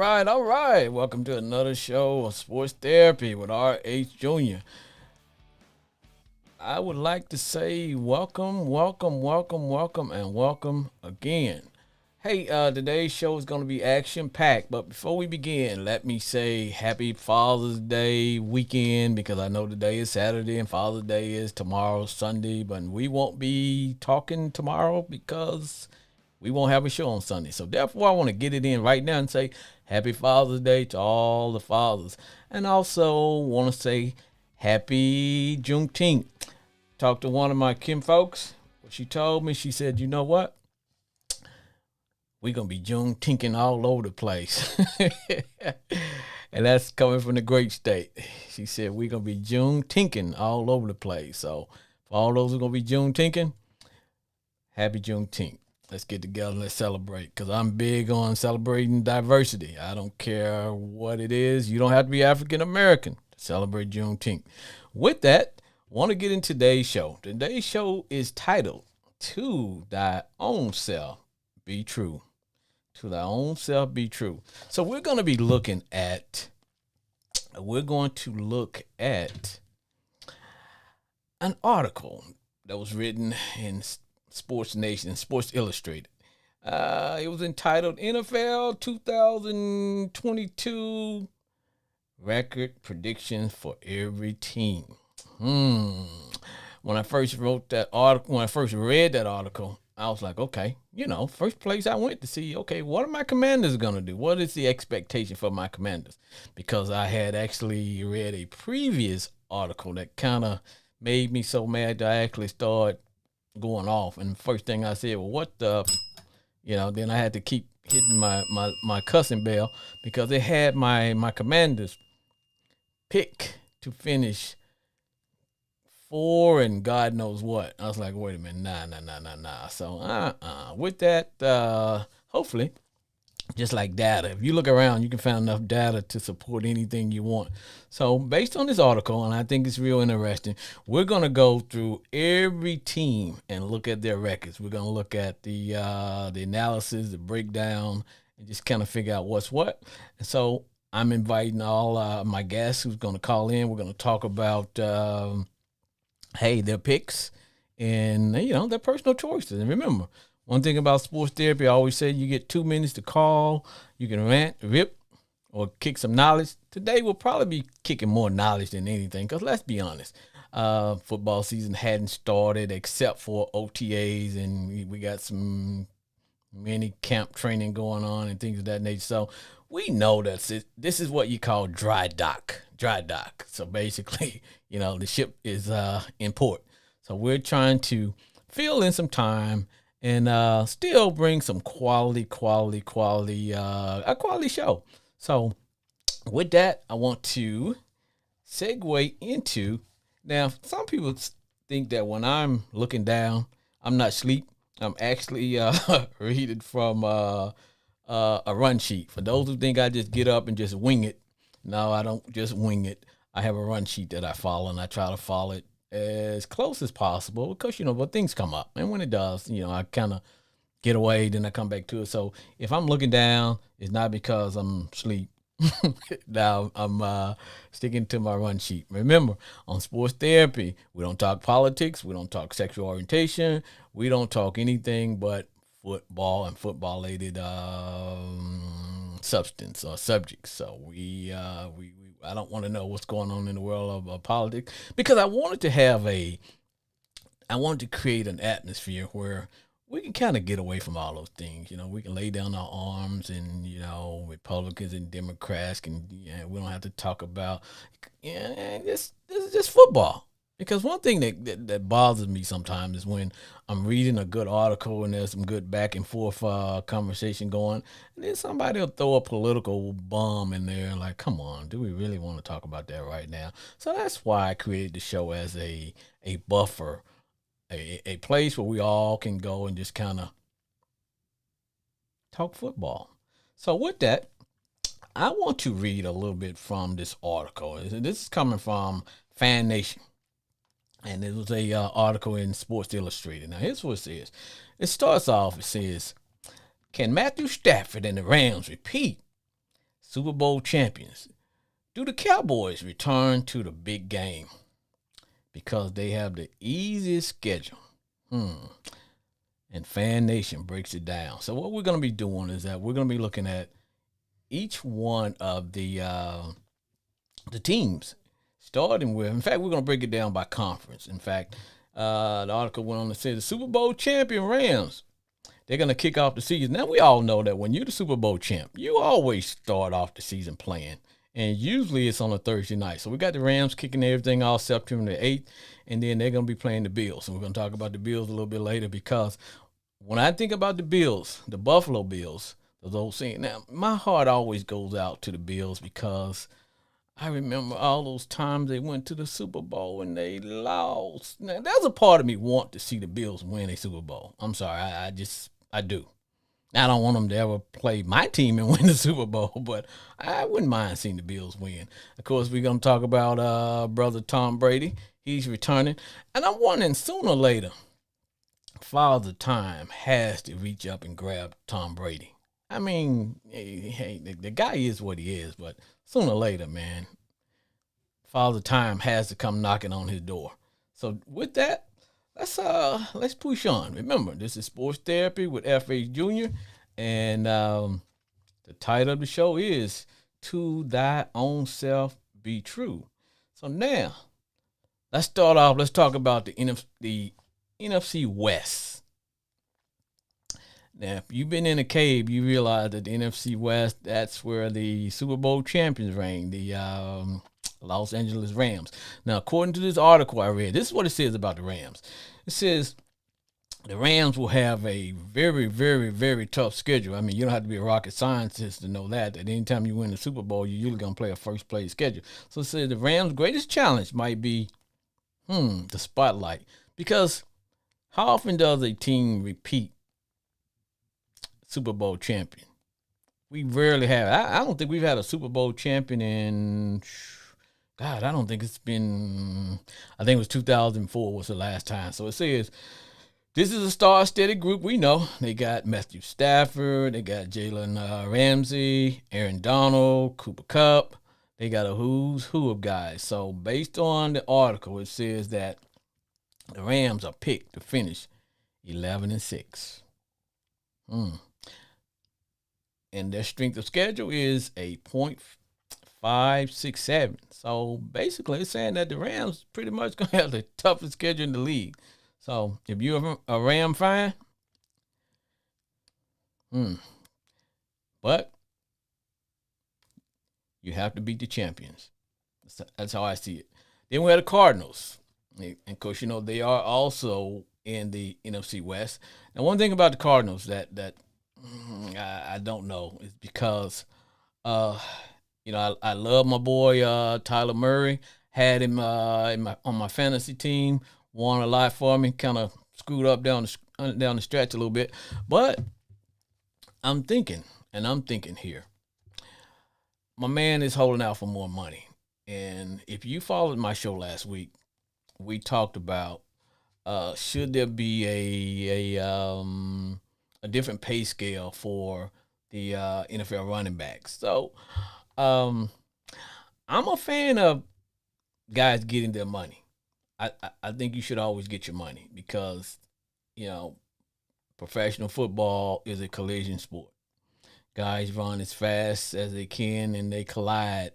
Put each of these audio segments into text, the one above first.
all right. Welcome to another show of Sports Therapy with R.H. Jr. I would like to say welcome, and welcome again. Hey, today's show is going to be action packed, but before we begin, let me say happy Father's Day weekend because I know today is Saturday and Father's Day is tomorrow, Sunday, but we won't be talking tomorrow because we won't have a show on Sunday. So therefore, I want to get it in right now and say happy Father's Day to all the fathers. And also want to say happy Juneteenth. Talked to one of my kin folks. She told me, she said, you know what? We're going to be Juneteenthing all over the place. And that's coming from the great state. She said, we're going to be Juneteenthing all over the place. So for all those who are going to be Juneteenthing, happy Juneteenth. Let's get together and let's celebrate because I'm big on celebrating diversity. I don't care what it is. You don't have to be African American to celebrate Juneteenth. With that, I want to get into today's show. Today's show is titled, To Thy Own Self Be True. To Thy Own Self Be True. So we're going to look at an article that was written in Sports Nation, Sports Illustrated. It was entitled NFL 2022 Record Predictions for Every Team. When I first read that article, I was like, okay, first place I went to see, okay, what are my Commanders going to do? What is the expectation for my Commanders? Because I had actually read a previous article that kind of made me so mad that I actually started going off, and first thing I said, well, what the, then I had to keep hitting my cussing bell because it had my Commanders pick to finish 4 and God knows what. I was like, wait a minute, nah. So with that, hopefully, just like data, if you look around, you can find enough data to support anything you want. So based on this article, and I think it's real interesting, we're going to go through every team and look at their records. We're going to look at the analysis, the breakdown, and just kind of figure out what's what. And so I'm inviting all my guests who's going to call in. We're going to talk about, their picks and, their personal choices. And remember, one thing about sports therapy, I always say you get 2 minutes to call. You can rant, rip, or kick some knowledge. Today we'll probably be kicking more knowledge than anything because let's be honest, football season hadn't started except for OTAs, and we got some mini camp training going on and things of that nature. So we know that this is what you call dry dock. So basically, the ship is in port. So we're trying to fill in some time and still bring some quality, a quality show. So with that, I want to segue into, now some people think that when I'm looking down, I'm not asleep. I'm actually reading from a run sheet. For those who think I just get up and just wing it, no, I don't just wing it. I have a run sheet that I follow, and I try to follow it as close as possible because, but things come up. And when it does, I kind of get away, then I come back to it. So if I'm looking down, it's not because I'm asleep. Now I'm sticking to my run sheet. Remember, on Sports Therapy, we don't talk politics. We don't talk sexual orientation. We don't talk anything but football and football-related substance or subjects. So I don't want to know what's going on in the world of politics because I wanted to create an atmosphere where we can kind of get away from all those things. We can lay down our arms and, Republicans and Democrats we don't have to talk about, this is just football. Because one thing that bothers me sometimes is when I'm reading a good article and there's some good back and forth conversation going, and then somebody will throw a political bomb in there and like, come on, do we really want to talk about that right now? So that's why I created the show as a buffer, a place where we all can go and just kind of talk football. So with that, I want to read a little bit from this article. This is coming from Fan Nation. And it was a article in Sports Illustrated. Now, here's what it says. It starts off, it says, can Matthew Stafford and the Rams repeat Super Bowl champions. Do the Cowboys return to the big game because they have the easiest schedule? And Fan Nation breaks it down. So what we're going to be doing is that we're going to be looking at each one of the teams, starting with. In fact, we're going to break it down by conference. In fact, the article went on to say the Super Bowl champion Rams, they're going to kick off the season. Now, we all know that when you're the Super Bowl champ, you always start off the season playing. And usually it's on a Thursday night. So we got the Rams kicking everything off September the 8th. And then they're going to be playing the Bills. And we're going to talk about the Bills a little bit later, because when I think about the Bills, the Buffalo Bills, those old scenes, now my heart always goes out to the Bills, because I remember all those times they went to the Super Bowl and they lost. Now, there's a part of me want to see the Bills win a Super Bowl. I'm sorry. I do. I don't want them to ever play my team and win the Super Bowl, but I wouldn't mind seeing the Bills win. Of course, we're going to talk about brother Tom Brady. He's returning. And I'm wondering, sooner or later, Father Time has to reach up and grab Tom Brady. I mean, hey, the guy is what he is, but sooner or later, man, Father Time has to come knocking on his door. So with that, let's push on. Remember, this is Sports Therapy with FH Jr. And the title of the show is To Thy Own Self Be True. So now, let's start off. Let's talk about the NFC West. Now, if you've been in a cave, you realize that the NFC West, that's where the Super Bowl champions reign, the Los Angeles Rams. Now, according to this article I read, this is what it says about the Rams. It says the Rams will have a very, very, very tough schedule. I mean, you don't have to be a rocket scientist to know that anytime you win the Super Bowl, you're usually going to play a first-place schedule. So it says the Rams' greatest challenge might be the spotlight. Because how often does a team repeat Super Bowl champion? We rarely have. I don't think we've had a Super Bowl champion in, God, I don't think it's been, I think it was 2004 was the last time. So it says, this is a star-studded group. We know they got Matthew Stafford, they got Jalen Ramsey, Aaron Donald, Cooper Kupp. They got a who's who of guys. So based on the article, it says that the Rams are picked to finish 11-6. And their strength of schedule is a .567. So basically, it's saying that the Rams pretty much going to have the toughest schedule in the league. So if you're a Ram fan, but you have to beat the champions. That's how I see it. Then we have the Cardinals. And of course, they are also in the NFC West. Now, one thing about the Cardinals that I don't know is because, I love my boy Tyler Murray. Had him on my fantasy team. Won a lot for me. Kind of screwed up down the stretch a little bit. But I'm thinking here. My man is holding out for more money. And if you followed my show last week, we talked about should there be a different pay scale for the NFL running backs. So I'm a fan of guys getting their money. I think you should always get your money because, professional football is a collision sport. Guys run as fast as they can and they collide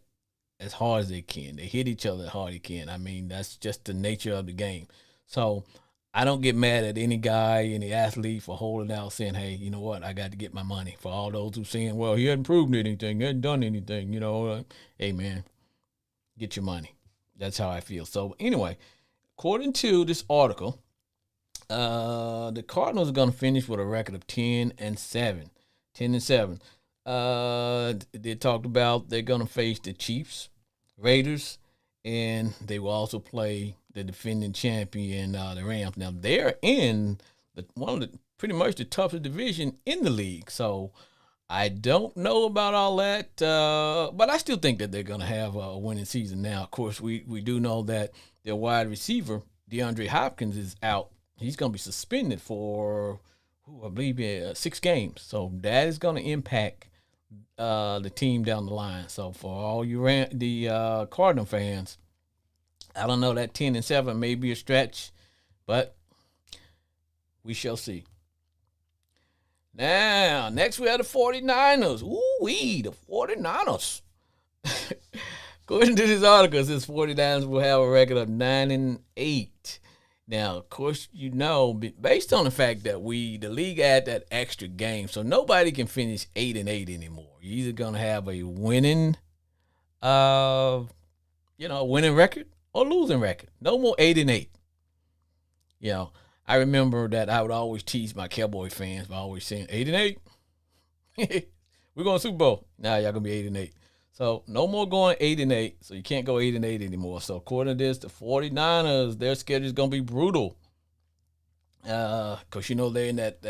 as hard as they can. They hit each other as hard as they can. I mean, that's just the nature of the game. So I don't get mad at any guy, any athlete for holding out saying, hey, you know what, I got to get my money. For all those who saying, well, he hadn't proved anything, he hadn't done anything, hey, man, get your money. That's how I feel. So anyway, according to this article, the Cardinals are going to finish with a record of 10-7. 10-7. They talked about they're going to face the Chiefs, Raiders, and they will also play the defending champion, the Rams. Now they're in one of the pretty much the toughest division in the league. So I don't know about all that, but I still think that they're going to have a winning season. Now, of course, we do know that their wide receiver DeAndre Hopkins is out. He's going to be suspended for, I believe, 6 games. So that is going to impact the team down the line. So for all you the Cardinal fans, I don't know, that 10-7 may be a stretch, but we shall see. Now, next we have the 49ers. Ooh-wee, the 49ers. According to this article, it says 49ers will have a record of 9-8. Now, of course, you know, based on the fact that the league had that extra game, so nobody can finish 8-8 anymore. You're either gonna have a winning, winning record or losing record. No more 8-8. You know, I remember that I would always tease my Cowboy fans by always saying 8-8. We're going to Super Bowl. Now y'all gonna be 8-8. So no more going 8-8. So you can't go 8-8 anymore. So according to this, the 49ers, their schedule is gonna be brutal. Cause they're in that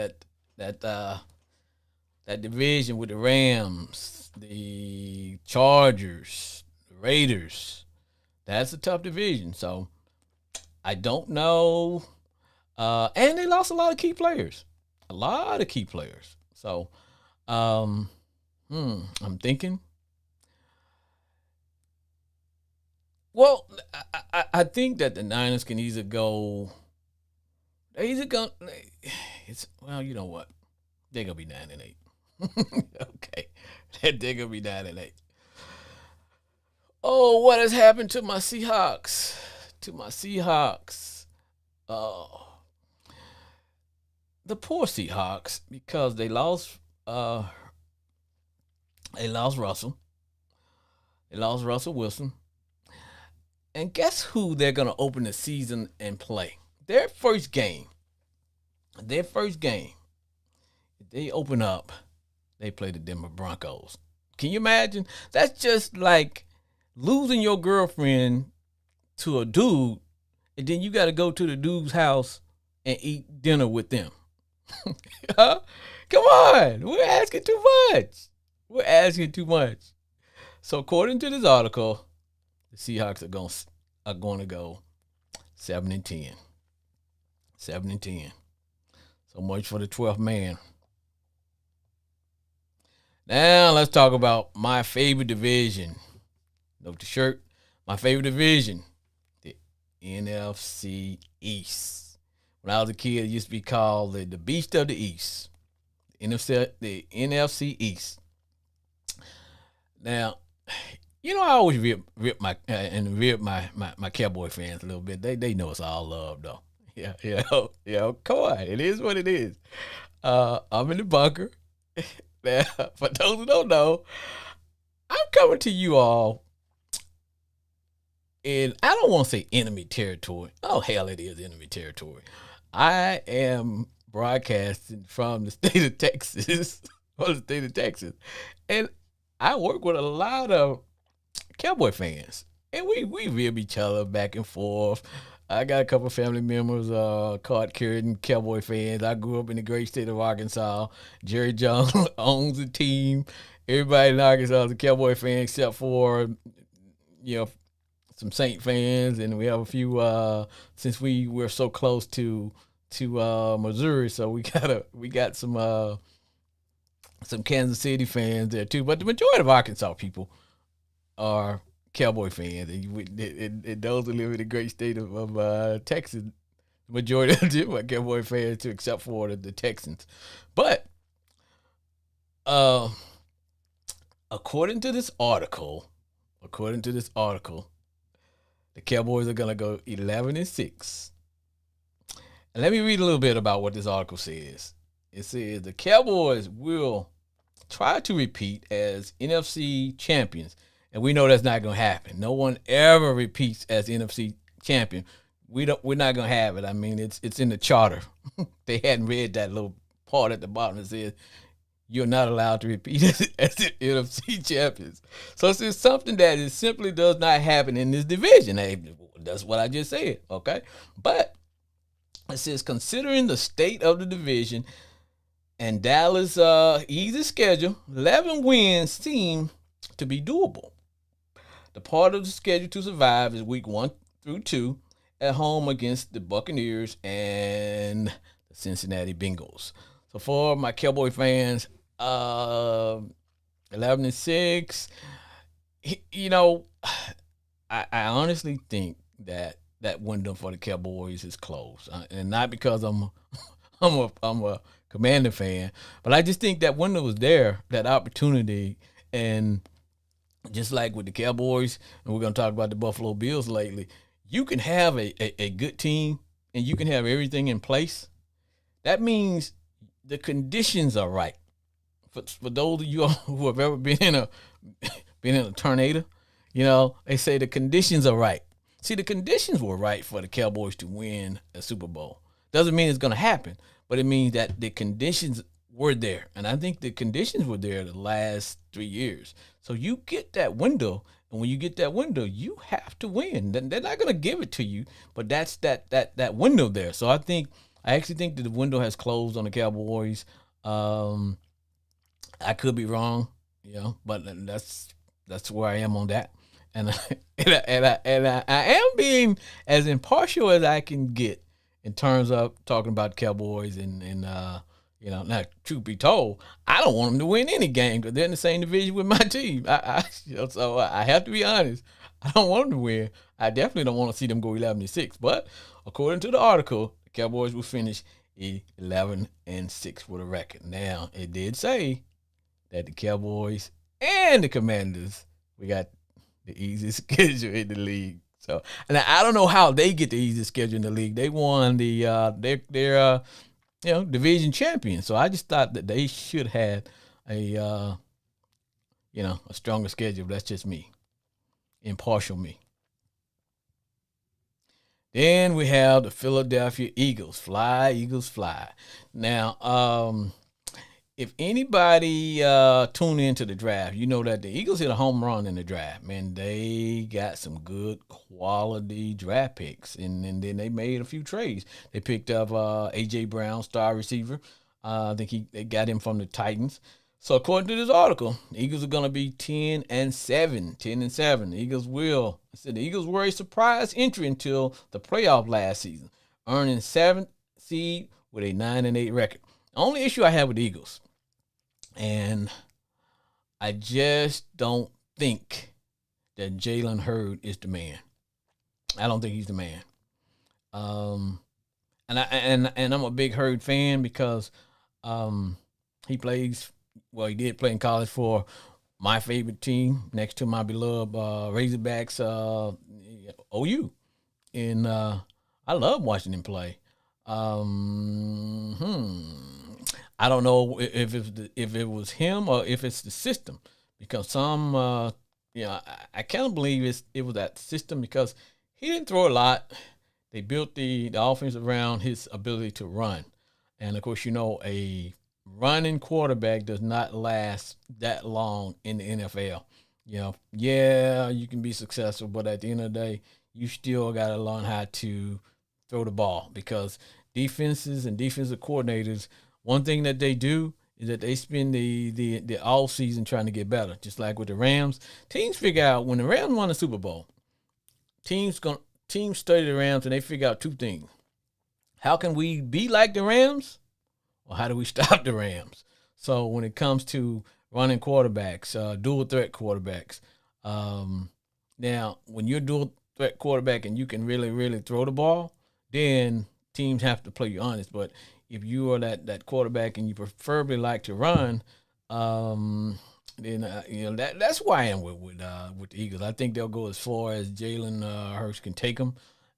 division with the Rams, the Chargers, the Raiders. That's a tough division. So I don't know. And they lost a lot of key players. A lot of key players. So I'm thinking. Well, I think that the Niners can either go. They either go. You know what? They're gonna be 9-8. Okay, they're gonna be 9-8. Oh, what has happened to my Seahawks? Oh, the poor Seahawks, because they lost. They lost Russell. They lost Russell Wilson. And guess who they're gonna open the season and play? Their first game. They open up. They play the Denver Broncos. Can you imagine? That's just like losing your girlfriend to a dude, and then you got to go to the dude's house and eat dinner with them. Huh? Come on, we're asking too much. So according to this article, the Seahawks are going to go 7-10. 7-10. So much for the 12th man. Now let's talk about my favorite division. Note the shirt. My favorite division, the NFC East. When I was a kid, it used to be called the Beast of the East. The NFC East. Now, I always rip my Cowboy fans a little bit. They know it's all love though. Yeah. Come on, it is what it is. I'm in the bunker. Now, for those who don't know, I'm coming to you all in, I don't want to say enemy territory. Oh hell, it is enemy territory. I am broadcasting from the state of Texas, and I work with a lot of Cowboy fans, and we rib each other back and forth. I got a couple of family members, card carrying Cowboy fans. I grew up in the great state of Arkansas. Jerry Jones owns the team. Everybody in Arkansas is a Cowboy fan except for, some Saint fans, and we have a few. Since we're so close to Missouri, so we got some Kansas City fans there too. But the majority of Arkansas people are Cowboy fans, and those who live in the great state of Texas, the majority of them are Cowboy fans too, except for the Texans. But according to this article, the Cowboys are gonna go 11-6. And let me read a little bit about what this article says. It says the Cowboys will try to repeat as NFC champions. And we know that's not going to happen. No one ever repeats as NFC champion. We're not going to have it. I mean, it's in the charter. They hadn't read that little part at the bottom that says you're not allowed to repeat as the NFC champions. So it's something that it simply does not happen in this division. Hey, that's what I just said, okay? But it says considering the state of the division and Dallas' easy schedule, 11 wins seem to be doable. The part of the schedule to survive is week 1 through 2 at home against the Buccaneers and the Cincinnati Bengals. So for my Cowboy fans, 11-6. You know, I honestly think that that window for the Cowboys is closed, and not because I'm a Commander fan, but I just think that window was there, that opportunity, and just like with the Cowboys, and we're gonna talk about the Buffalo Bills lately. You can have a good team, and you can have everything in place. That means the conditions are right. For those of you who have ever been in a tornado, they say the conditions are right. See, the conditions were right for the Cowboys to win a Super Bowl. Doesn't mean it's going to happen, but it means that the conditions were there. And I think the conditions were there the last 3 years. So you get that window, and when you get that window, you have to win. They're not going to give it to you, but that's that window there. So I actually think that the window has closed on the Cowboys. I could be wrong, but that's where I am on that, and I am being as impartial as I can get in terms of talking about Cowboys and now truth be told, I don't want them to win any game because they're in the same division with my team. So I have to be honest. I don't want them to win. I definitely don't want to see them go 11-6. But according to the article, the Cowboys will finish 11-6 with a record. Now it did say that the Cowboys and the Commanders, we got the easiest schedule in the league. So, and I don't know how they get the easiest schedule in the league. They won their division champion. So I just thought that they should have a stronger schedule. That's just me, impartial me. Then we have the Philadelphia Eagles. Fly, Eagles, fly. Now, if anybody tune into the draft, you know that the Eagles hit a home run in the draft. Man, they got some good quality draft picks, and then they made a few trades. They picked up A.J. Brown, star receiver. I think they got him from the Titans. So according to this article, the Eagles are going to be 10-7. 10-7. The Eagles were a surprise entry until the playoff last season, earning 7th seed with a 9-8 record. The only issue I have with the Eagles, and I just don't think that Jalen Hurd is the man. I don't think he's the man. And I'm a big Hurd fan because he he did play in college for my favorite team next to my beloved Razorbacks, OU. And I love watching him play. I don't know if it was him or if it's the system, because some I can't believe it was that system, because he didn't throw a lot. They built the offense around his ability to run, and of course a running quarterback does not last that long in the NFL. You can be successful, but at the end of the day, you still got to learn how to throw the ball, because defenses and defensive coordinators, one thing that they do is that they spend the all season trying to get better. Just like with the Rams, teams figure out when the Rams won the Super Bowl, teams study the Rams and they figure out two things: how can we be like the Rams, or how do we stop the Rams? So when it comes to running quarterbacks, dual threat quarterbacks, now when you're dual threat quarterback and you can really, really throw the ball, then teams have to play you honest. But if you are that quarterback and you preferably like to run, then that's why I am with the Eagles. I think they'll go as far as Jalen Hurts can take them,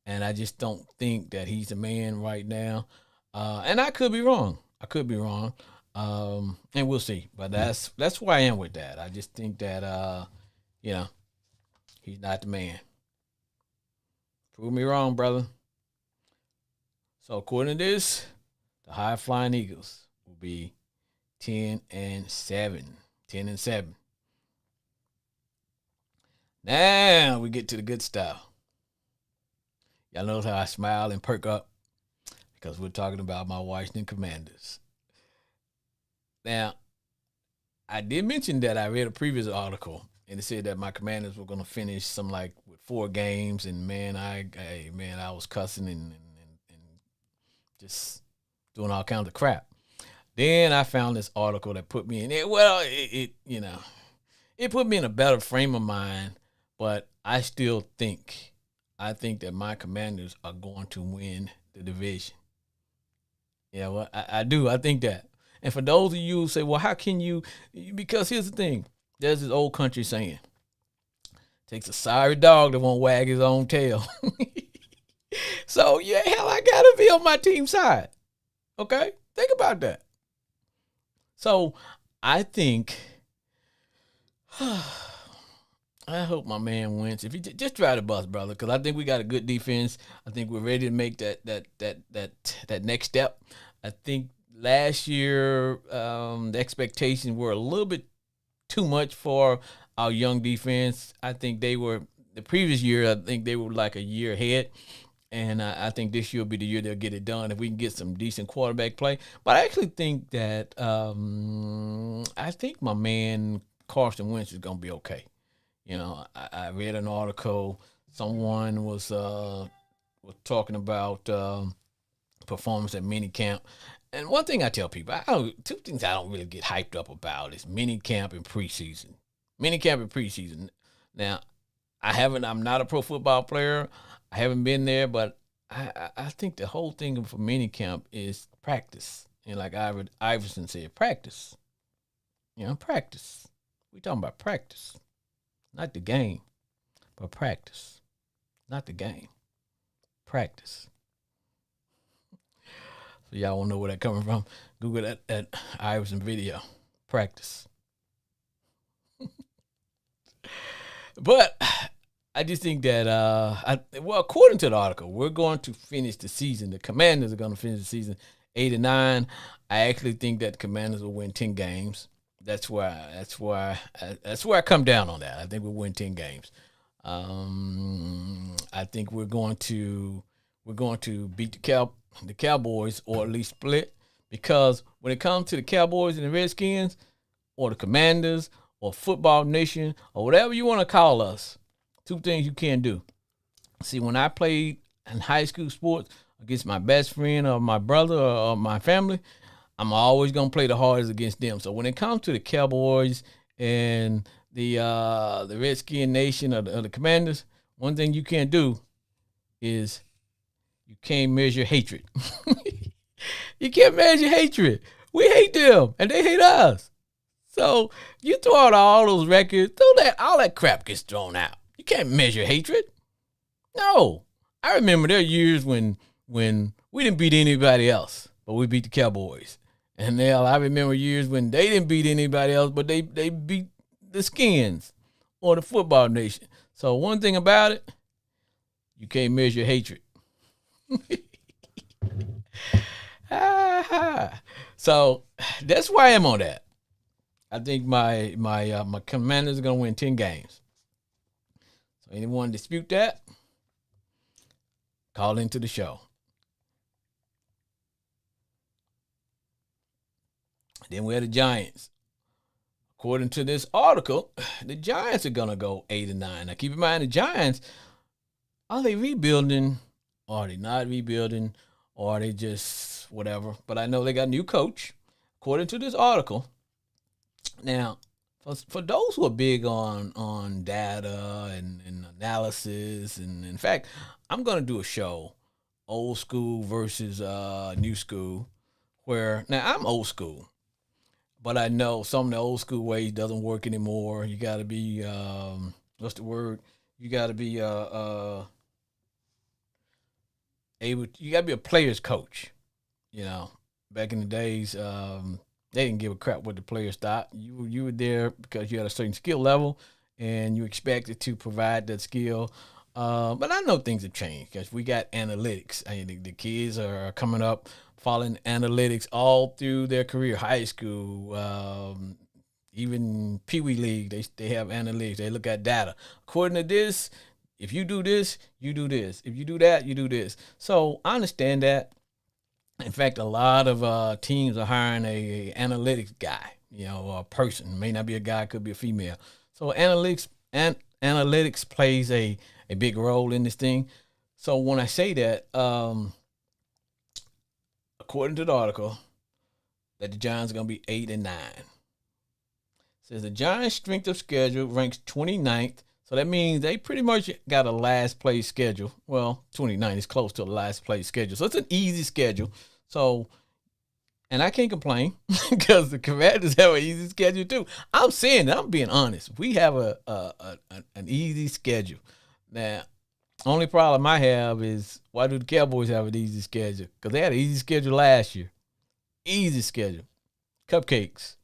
and I just don't think that he's the man right now. And I could be wrong. And we'll see. But that's why I am with that. I just think that he's not the man. Prove me wrong, brother. So according to this, the high flying Eagles will be 10-7. 10-7. Now we get to the good stuff. Y'all notice how I smile and perk up? Because we're talking about my Washington Commanders. Now, I did mention that I read a previous article, and it said that my Commanders were going to finish with 4 games, and I was cussing and just doing all kinds of crap. Then I found this article that put me in it. Well, it put me in a better frame of mind, but I think that my Commanders are going to win the division. Yeah, well, I do. I think that. And for those of you who say, well, how can you? Because here's the thing. There's this old country saying, takes a sorry dog that won't wag his own tail. So, yeah, hell, I got to be on my team side. Okay? Think about that. So, I think, I hope my man wins. If he just try the bus, brother, because I think we got a good defense. I think we're ready to make that next step. I think last year the expectations were a little bit too much for our young defense. I think they were the previous year. I think they were like a year ahead. And I think this year will be the year they'll get it done if we can get some decent quarterback play. But I actually think that I think my man Carson Wentz is going to be okay. You know, I read an article. Someone was talking about performance at minicamp. And one thing I tell people, two things I don't really get hyped up about is minicamp and preseason. Minicamp and preseason. Now, I'm not a pro football player. I haven't been there, but I think the whole thing for minicamp is practice. And like Iverson said, practice. Practice. We're talking about practice. Not the game, but practice. Not the game. Practice. So y'all want to know where that coming from? Google that Iverson video. Practice. But I just think that, according to the article, we're going to finish the season. The Commanders are going to finish the season 8-9. I actually think that the Commanders will win 10 games. That's where I come down on that. I think we'll win 10 games. I think we're going to beat the Cowboys, or at least split, because when it comes to the Cowboys and the Redskins, or the Commanders, or Football Nation, or whatever you want to call us, two things you can't do. See, when I played in high school sports against my best friend or my brother or my family, I'm always going to play the hardest against them. So when it comes to the Cowboys and the Redskin Nation or the Commanders, one thing you can't do is you can't measure hatred. You can't measure hatred. We hate them, and they hate us. So you throw out all those records, all that crap gets thrown out. You can't measure hatred. No. I remember there are years when we didn't beat anybody else, but we beat the Cowboys. And I remember years when they didn't beat anybody else, but they beat the Skins or the Football Nation. So one thing about it, you can't measure hatred. So that's why I'm on that. I think my Commanders are gonna win 10 games. So anyone dispute that, call into the show. Then we have the Giants. According to this article, the Giants are gonna go 8-9. Now keep in mind, the Giants, are they rebuilding? Or are they not rebuilding? Or are they just whatever? But I know they got a new coach, according to this article. Now, for those who are big on data and analysis, and in fact, I'm going to do a show, old school versus new school, where, now I'm old school, but I know some of the old school ways doesn't work anymore. You got to be, what's the word? You got to be you got to be a player's coach. Back in the days, they didn't give a crap what the players thought. You were there because you had a certain skill level, and you expected to provide that skill. But I know things have changed because we got analytics. The kids are coming up following analytics all through their career, high school, even Pee Wee League. They have analytics. They look at data. According to this, if you do this, you do this. If you do that, you do this. So I understand that. In fact, a lot of teams are hiring a analytics guy, a person. It may not be a guy, could be a female. So analytics plays a big role in this thing. So when I say that, according to the article, that the Giants are going to be 8-9. Says the Giants' strength of schedule ranks 29th. So that means they pretty much got a last place schedule. Well, 29 is close to a last place schedule. So it's an easy schedule. So, and I can't complain because the Commanders have an easy schedule too. I'm saying that, I'm being honest. We have an easy schedule. Now, only problem I have is why do the Cowboys have an easy schedule? Because they had an easy schedule last year. Easy schedule. Cupcakes.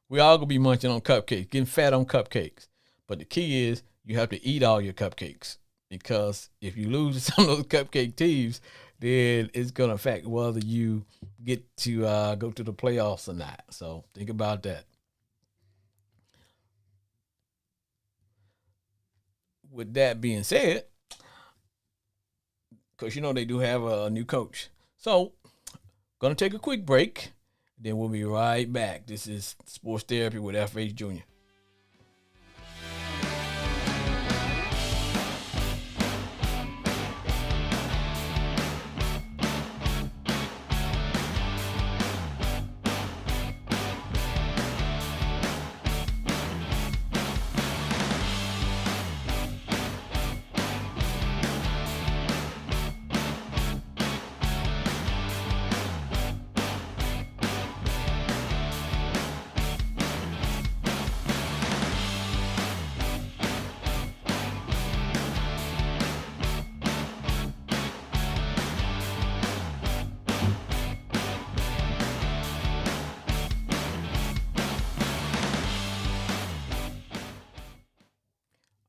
We all gonna be munching on cupcakes, getting fat on cupcakes. But the key is you have to eat all your cupcakes, because if you lose to some of those cupcake teams, then it's gonna affect whether you get to go to the playoffs or not. So think about that. With that being said, because you know they do have a new coach, so gonna take a quick break. Then we'll be right back. This is Sports Therapy with FH Jr.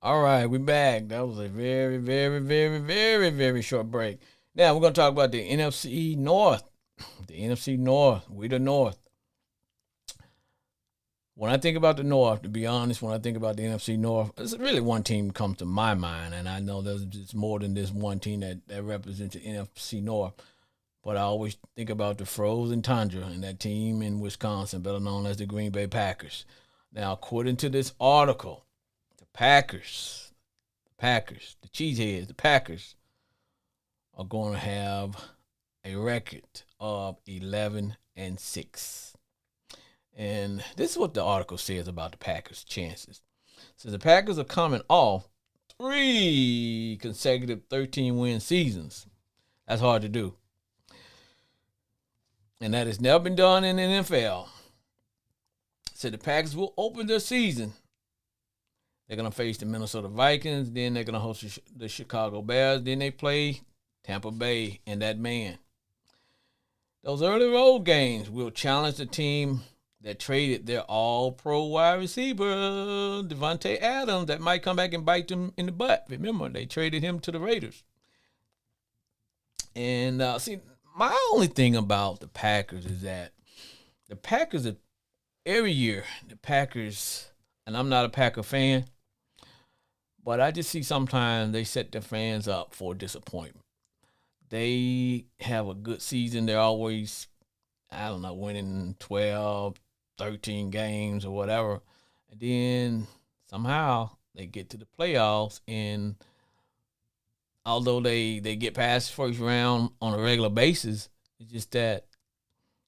All right, we're back. That was a very, very, very, very, very short break. Now we're gonna talk about the NFC North. The NFC North. We the North. When I think about the North, to be honest, when I think about the NFC North, there's really one team comes to my mind, and I know there's just more than this one team that represents the NFC North. But I always think about the frozen tundra and that team in Wisconsin, better known as the Green Bay Packers. Now, according to this article, the Packers, the Cheeseheads, the Packers are going to have a record of 11-6. And this is what the article says about the Packers' chances. It says the Packers are coming off 3 consecutive 13-win seasons. That's hard to do. And that has never been done in the NFL. So the Packers will open their season. They're going to face the Minnesota Vikings. Then they're going to host the Chicago Bears. Then they play Tampa Bay and that man. Those early road games will challenge the team that traded their all-pro wide receiver, Devontae Adams, that might come back and bite them in the butt. Remember, they traded him to the Raiders. And see, my only thing about the Packers is that the Packers, every year, the Packers, and I'm not a Packer fan, but I just see sometimes they set their fans up for disappointment. They have a good season. They're always, I don't know, winning 12, 13 games or whatever. And then somehow they get to the playoffs, and although they get past first round on a regular basis, it's just that,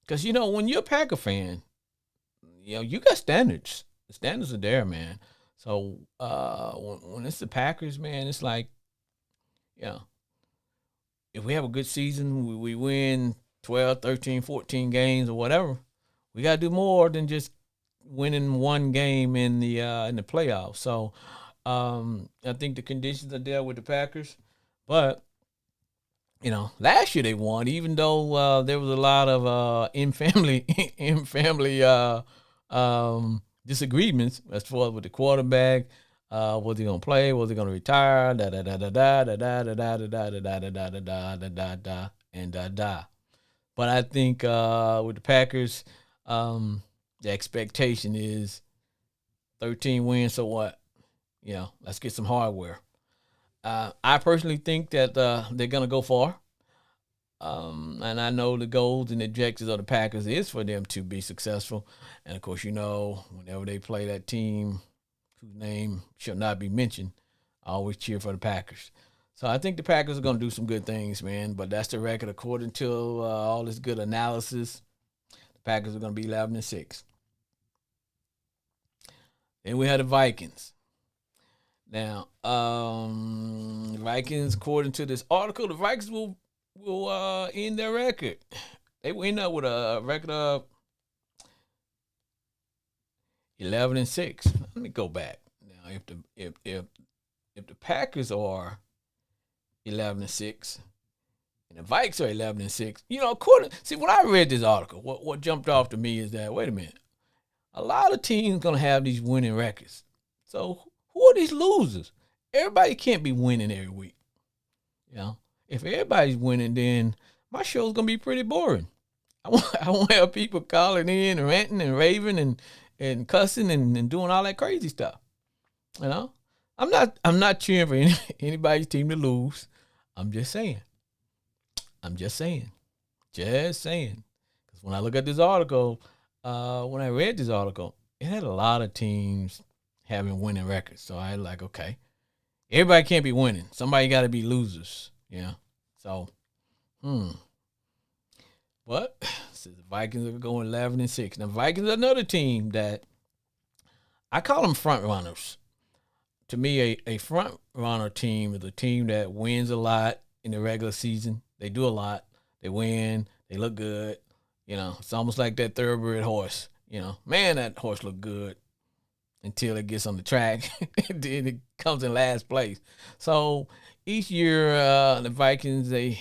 because, when you're a Packer fan, you got standards. The standards are there, man. So when it's the Packers, man, it's like, if we have a good season, we win 12, 13, 14 games or whatever, we got to do more than just winning one game in the playoffs. So I think the conditions are there with the Packers. But, last year they won, even though there was a lot of in-family disagreements as far as with the quarterback. Was he gonna play? Was he gonna retire? Da da da da da da da da da da da da da da da da da da and da da. But I think with the Packers, the expectation is 13 wins. So what? Let's get some hardware. I personally think that they're gonna go far. And I know the goals and objectives of the Packers is for them to be successful. And of course, whenever they play that team whose name shall not be mentioned, I always cheer for the Packers. So I think the Packers are going to do some good things, man. But that's the record according to all this good analysis. The Packers are going to be 11-6. Then we had the Vikings. Now, Vikings, according to this article, the Vikings will end their record. They will end up with a record of 11-6. Let me go back. Now, if the Packers are 11-6 and the Vikings are 11-6, see, when I read this article, what jumped off to me is that, wait a minute, a lot of teams gonna have these winning records. So who are these losers? Everybody can't be winning every week. If everybody's winning, then my show's gonna be pretty boring. I won't have people calling in and ranting and raving and cussing and doing all that crazy stuff. I'm not cheering for anybody's team to lose. I'm just saying. Just saying. Because when I look at this article, when I read this article, it had a lot of teams having winning records. So I like, okay, everybody can't be winning. Somebody got to be losers. So, but the Vikings are going 11-6. Now, Vikings are another team that I call them front runners. To me, a front runner team is a team that wins a lot in the regular season. They do a lot. They win. They look good. It's almost like that thoroughbred horse. Man, that horse look good until it gets on the track. Then it comes in last place. So each year, the Vikings, the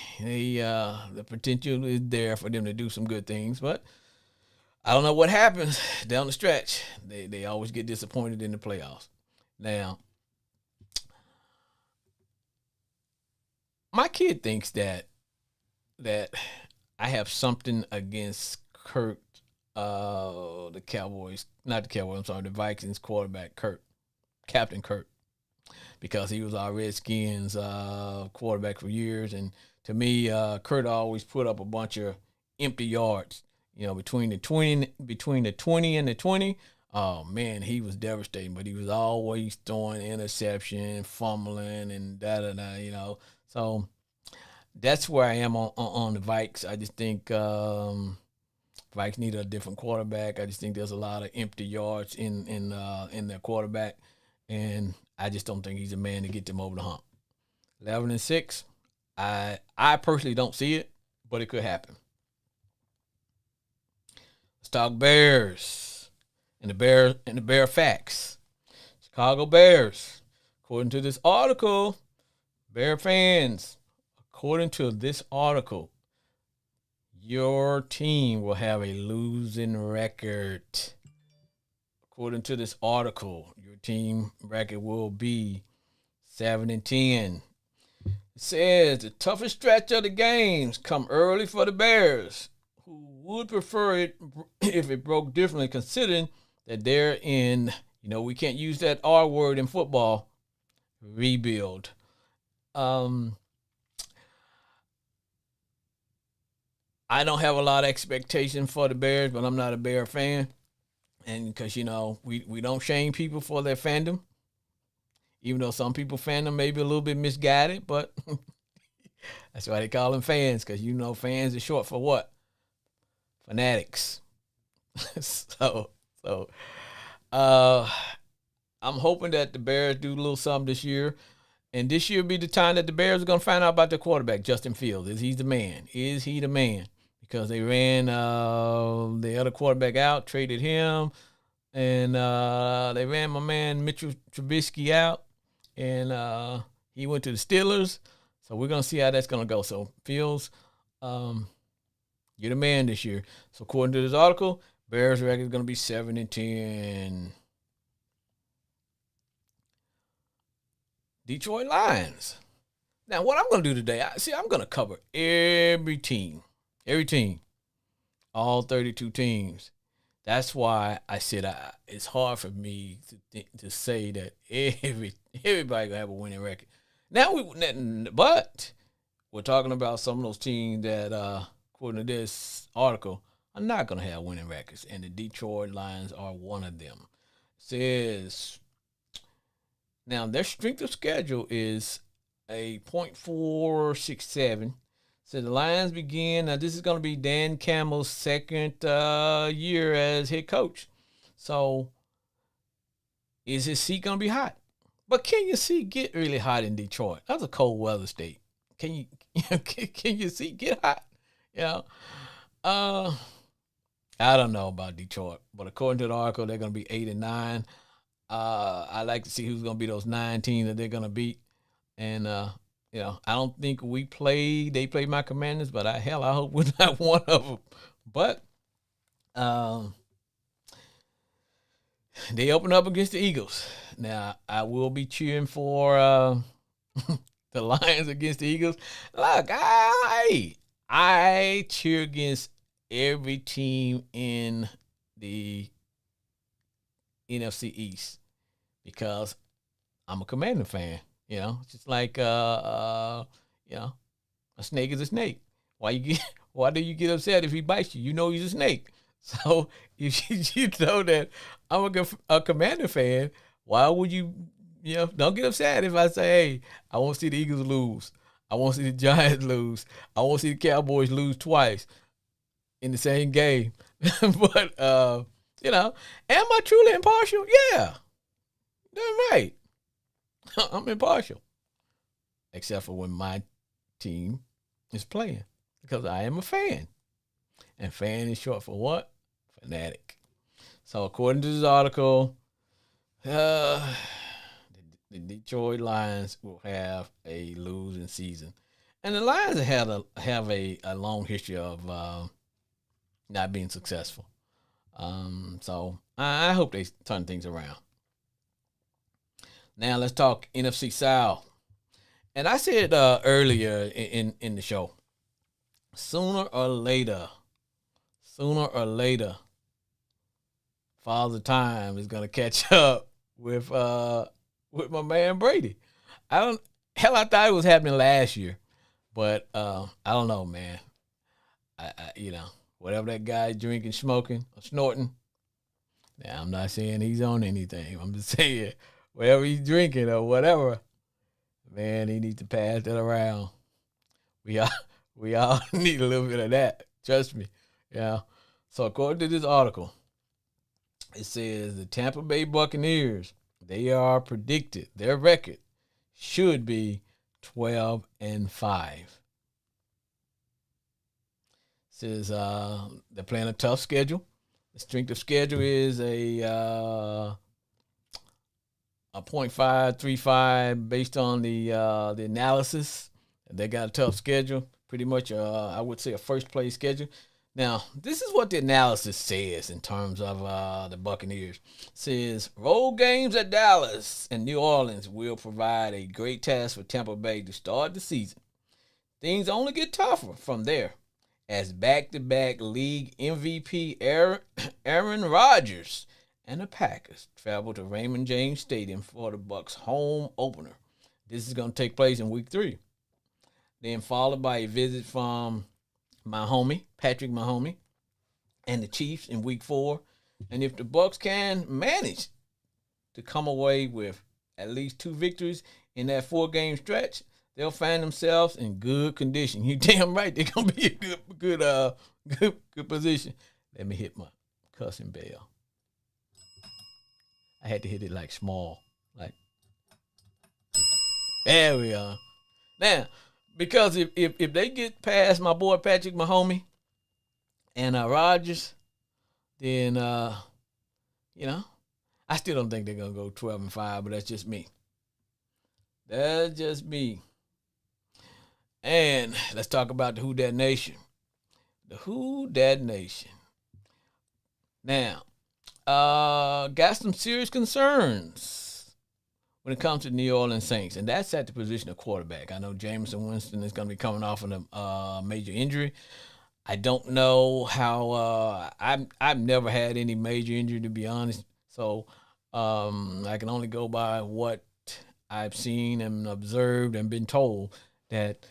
potential is there for them to do some good things, but I don't know what happens down the stretch. They always get disappointed in the playoffs. Now, my kid thinks that I have something against Kirk, the Cowboys, not the Cowboys, I'm sorry, the Vikings quarterback, Captain Kirk, because he was our Redskins quarterback for years. And to me, Kurt always put up a bunch of empty yards, between the 20 and the 20. Oh, man, he was devastating, but he was always throwing interception, fumbling, and da-da-da, So that's where I am on the Vikes. I just think Vikes need a different quarterback. I just think there's a lot of empty yards in their quarterback, and I just don't think he's a man to get them over the hump. 11-6, I personally don't see it, but it could happen. Let's talk Bears. And the Bear facts. Chicago Bears. According to this article, Bear fans, according to this article, your team will have a losing record. According to this article, your team record will be 7-10. It says the toughest stretch of the games come early for the Bears, who would prefer it if it broke differently, considering that they're in, we can't use that R word in football, rebuild. I don't have a lot of expectation for the Bears, but I'm not a Bear fan. And because, we don't shame people for their fandom, even though some people fandom may be a little bit misguided, but that's why they call them fans, because, fans is short for what? Fanatics. So I'm hoping that the Bears do a little something this year. And this year will be the time that the Bears are going to find out about their quarterback, Justin Fields. Is he the man? Because they ran the other quarterback out, traded him, and they ran my man Mitchell Trubisky out, and he went to the Steelers. So we're going to see how that's going to go. So Fields, you're the man this year. So according to this article, Bears record is going to be 7-10. Detroit Lions. Now, what I'm going to do today, I'm going to cover every team, all 32 teams. That's why I said it's hard for me to say that everybody going to have a winning record. But we're talking about some of those teams that, according to this article, are not going to have winning records, and the Detroit Lions are one of them. It says, now their strength of schedule is a .467, So the Lions begin. Now this is going to be Dan Campbell's second year as head coach. So is his seat going to be hot? But can your seat get really hot in Detroit? That's a cold weather state. Can you can your seat get hot? You know, uh, I don't know about Detroit, but according to the article, they're going to be 8-9. I like to see who's going to be those 9 teams that they're going to beat. And I don't think they played my Commanders, but I hope we're not one of them. But they open up against the Eagles. Now I will be cheering for the Lions against the Eagles. Look, I cheer against every team in the NFC East because I'm a Commander fan. Just like a snake is a snake. Why do you get upset if he bites you? You know he's a snake. So if you know that I'm a Commander fan, why would you don't get upset if I say, hey, I want to see the Eagles lose. I want to see the Giants lose. I want to see the Cowboys lose twice in the same game. But am I truly impartial? Yeah. Damn right. I'm impartial. Except for when my team is playing. Because I am a fan. And fan is short for what? Fanatic. So according to this article, the Detroit Lions will have a losing season. And the Lions have a long history of not being successful. So I hope they turn things around. Now let's talk NFC South. And I said earlier in the show, sooner or later, Father Time is gonna catch up with my man Brady. I thought it was happening last year, but I don't know, man. Whatever that guy drinking, smoking, or snorting. Now I'm not saying he's on anything. I'm just saying whatever he's drinking or whatever, man, he needs to pass that around. We all need a little bit of that. Trust me. Yeah. So according to this article, it says the Tampa Bay Buccaneers, they are predicted, their record should be 12-5. It says they're playing a tough schedule. The strength of schedule is a 0.535 based on the analysis. They got a tough schedule, pretty much. I would say a first place schedule. Now, this is what the analysis says in terms of the Buccaneers. It says road games at Dallas and New Orleans will provide a great task for Tampa Bay to start the season. Things only get tougher from there, as back-to-back league MVP Aaron Rodgers and the Packers travel to Raymond James Stadium for the Bucs' home opener. This is going to take place in Week 3. Then followed by a visit from my homie, Patrick Mahomes, and the Chiefs in Week 4. And if the Bucs can manage to come away with at least 2 victories in that 4-game stretch, they'll find themselves in good condition. You damn right they're gonna be a good position. Let me hit my cussing bell. I had to hit it like small, like there we are. Now, because if they get past my boy Patrick Mahomes and Rodgers, then I still don't think they're gonna go 12-5, but that's just me. That's just me. And let's talk about the Who Dat Nation. The Who Dat Nation. Now, got some serious concerns when it comes to the New Orleans Saints, and that's at the position of quarterback. I know Jameis Winston is going to be coming off of a major injury. I don't know how. I've never had any major injury, to be honest. So I can only go by what I've seen and observed and been told that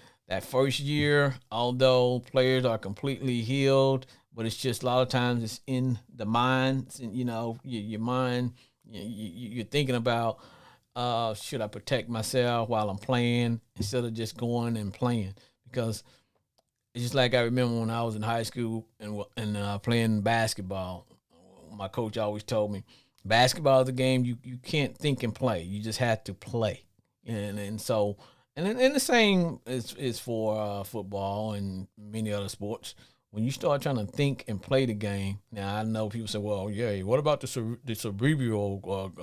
first year, although players are completely healed, but it's just a lot of times it's in the mind. It's in, your mind. You're thinking about, should I protect myself while I'm playing instead of just going and playing? Because It's just like I remember when I was in high school and playing basketball. My coach always told me, basketball is a game you can't think and play. You just have to play, and so and the same is for football and many other sports. When you start trying to think and play the game, now I know people say, "Well, yeah, what about the cerebral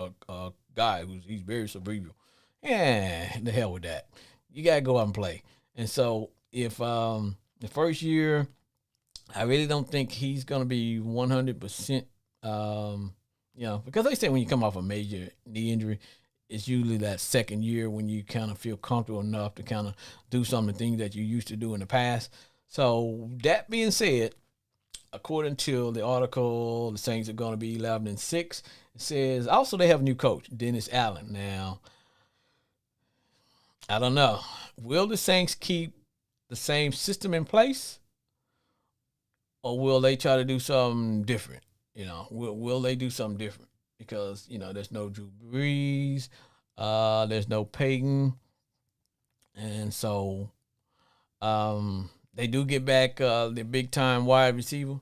guy he's very cerebral?" Yeah, the hell with that. You gotta go out and play. And so if the first year, I really don't think he's gonna be 100%. Because they say when you come off a major knee injury, it's usually that second year when you kind of feel comfortable enough to kind of do some of the things that you used to do in the past. So that being said, according to the article, the Saints are going to be 11-6. It says also they have a new coach, Dennis Allen. Now, I don't know. Will the Saints keep the same system in place, or will they try to do something different? Will they do something different? Because there's no Drew Brees, there's no Peyton, and so they do get back the big time wide receiver.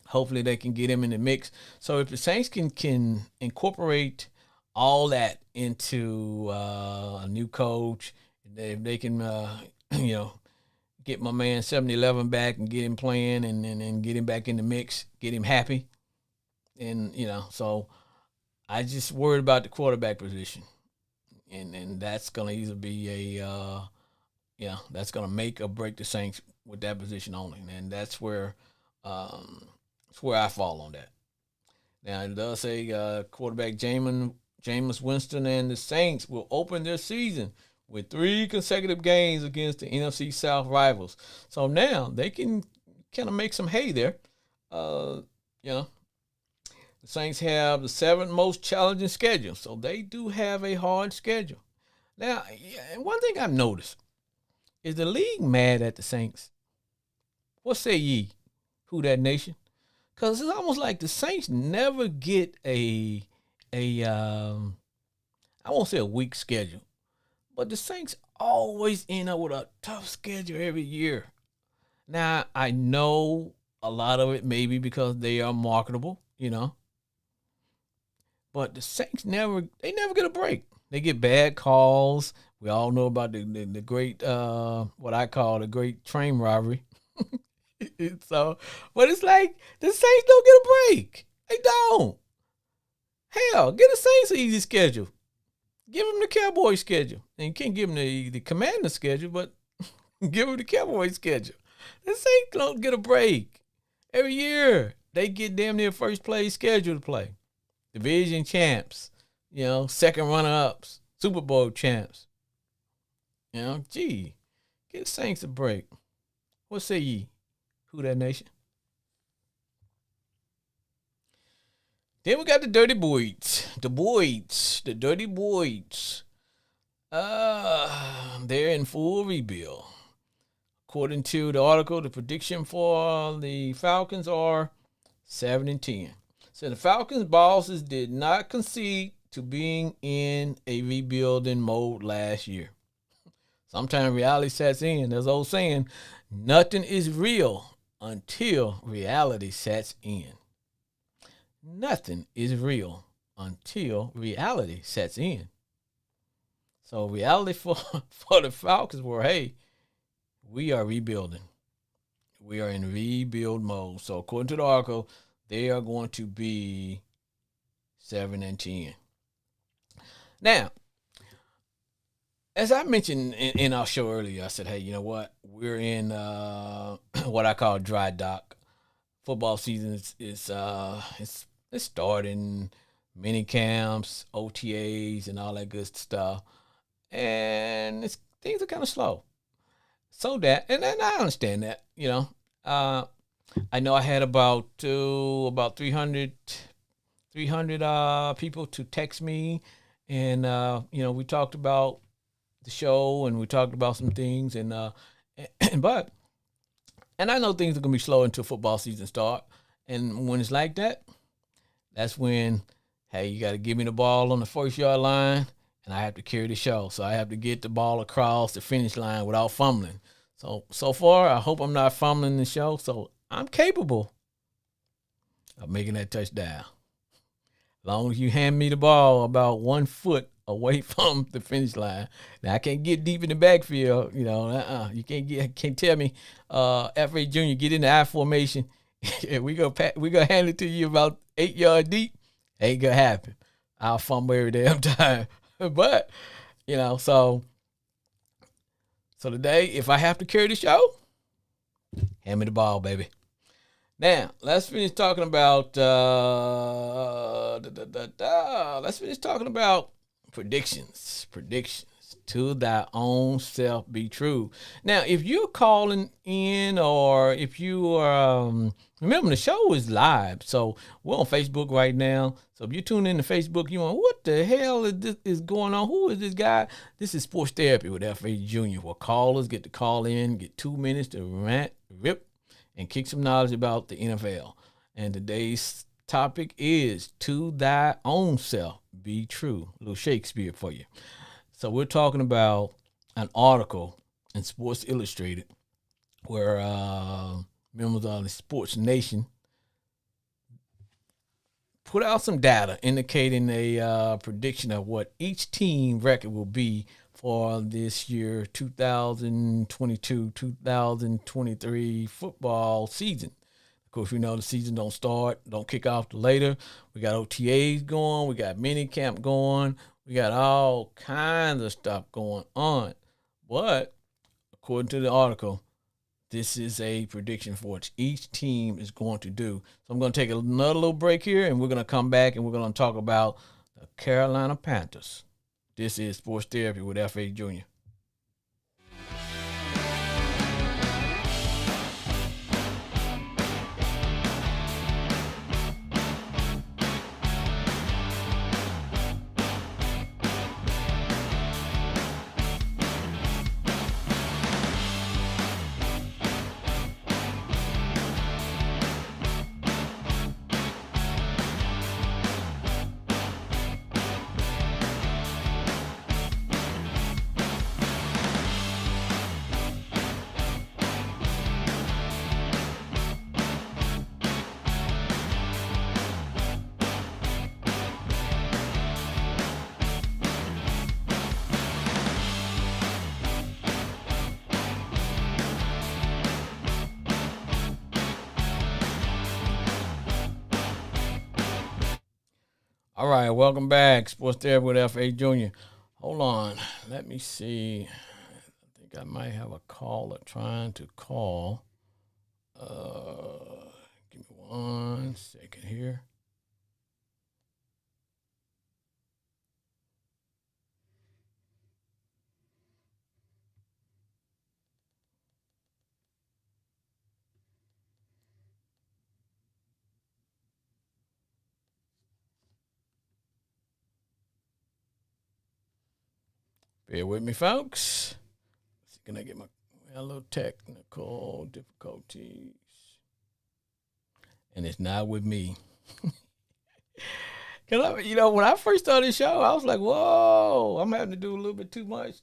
Hopefully they can get him in the mix. So if the Saints can incorporate all that into a new coach, if they can get my man 7-11 back and get him playing and get him back in the mix, get him happy. And, so I just worried about the quarterback position. And that's going to either be that's going to make or break the Saints with that position only. And that's where I fall on that. Now, it does say quarterback Jameis Winston and the Saints will open their season with 3 consecutive games against the NFC South rivals. So now they can kind of make some hay there. The Saints have the 7th most challenging schedule, so they do have a hard schedule. Now, and one thing I've noticed is the league mad at the Saints. What say ye, who that nation? Because it's almost like the Saints never get I won't say a weak schedule, but the Saints always end up with a tough schedule every year. Now, I know a lot of it maybe because they are marketable, but the Saints never get a break. They get bad calls. We all know about the great, what I call the great train robbery. So, but it's like the Saints don't get a break. They don't. Hell, get the Saints an easy schedule. Give them the Cowboys schedule. And you can't give them the Commander schedule, but give them the Cowboys schedule. The Saints don't get a break. Every year, they get damn near first place schedule to play. Division champs, second runner-ups, Super Bowl champs. Get the Saints a break. What say ye? Who that nation? Then we got the Dirty Boys. The Dirty Boys. They're in full rebuild. According to the article, the prediction for the Falcons are 7-10. So the Falcons bosses did not concede to being in a rebuilding mode last year. Sometimes reality sets in. There's old saying, nothing is real until reality sets in. Nothing is real until reality sets in. So reality for the Falcons were, hey, we are rebuilding. We are in rebuild mode. So according to the article, they are going to be 7-10. Now, as I mentioned in our show earlier, I said, hey, you know what? We're in what I call dry dock. Football season is starting, mini camps, OTAs, and all that good stuff. And things are kind of slow. So and I understand that, I know I had about 300 people to text me, and we talked about the show and we talked about some things, and I know things are gonna be slow until football season start, and when it's like that, that's when, hey, you got to give me the ball on the 1st-yard line, and I have to carry the show, so I have to get the ball across the finish line without fumbling. So far, I hope I'm not fumbling the show. So I'm capable of making that touchdown. As long as you hand me the ball about 1 foot away from the finish line. Now I can't get deep in the backfield. You can't tell me, F.A. Junior, get in the I formation. we gonna hand it to you about 8 yards deep. Ain't gonna happen. I'll fumble every damn time. But so today, if I have to carry the show, hand me the ball, baby. Now, let's finish talking about let's finish talking about predictions. To thy own self be true. Now, if you're calling in or if you are remember the show is live, so we're on Facebook right now. So if you tune in to Facebook, you want, what the hell is going on? Who is this guy? This is Sports Therapy with F.A. Junior, where callers get to call in, get 2 minutes to rant, rip, and kick some knowledge about the NFL. And today's topic is to thy own self be true. A little Shakespeare for you. So we're talking about an article in Sports Illustrated where members of the Sports Nation put out some data indicating a prediction of what each team record will be for this year 2022-2023 football season. Of course, we know the season don't kick off till later. We got OTAs going. We got mini camp going. We got all kinds of stuff going on. But according to the article, this is a prediction for what each team is going to do. So I'm going to take another little break here, and we're going to come back, and we're going to talk about the Carolina Panthers. This is Sports Therapy with F.A. Junior. All right, welcome back. Sports Therapy with F.A. Junior. Hold on. Let me see. I think I might have a caller trying to call. Give me 1 second here. Bear with me, folks. Can I get a little technical difficulties? And it's not with me. Cause when I first started the show, I was like, "Whoa, I'm having to do a little bit too much."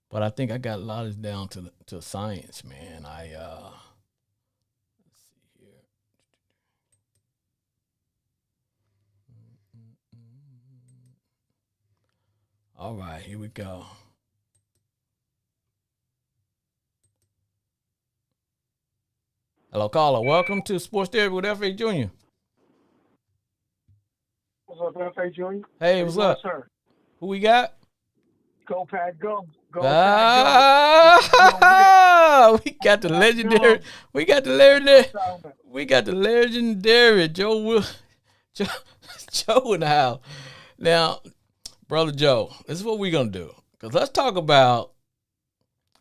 But I think I got a lot of this down to science, man. Let's see here. All right, here we go. Hello, caller. Welcome to Sports Therapy with F.A. Junior. What's up, F.A. Junior? Hey, what's up? Sir? Who we got? Go, Pat, go. Go, we got the legendary. We got the legendary. We got the legendary Joe in the house. Now, Brother Joe, this is what we're gonna do. Cause let's talk about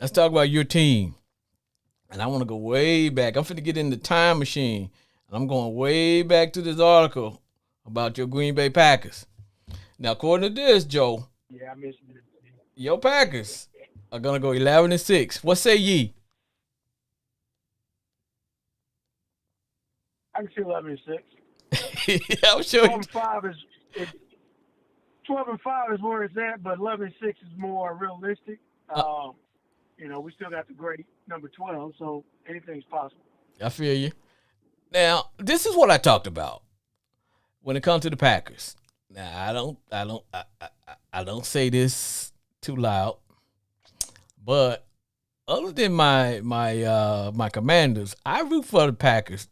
your team. And I want to go way back. I'm finna get in the time machine. And I'm going way back to this article about your Green Bay Packers. Now, according to this, Joe, I missed it. Your Packers are gonna go 11-6. What say ye? I can see 11-6. I'm sure. 12-5 is 12-5 is where it's at, but 11-6 is more realistic. We still got the great number 12, so anything's possible. I feel you. Now, this is what I talked about when it comes to the Packers. Now, I don't say this too loud, but other than my Commanders, I root for the Packers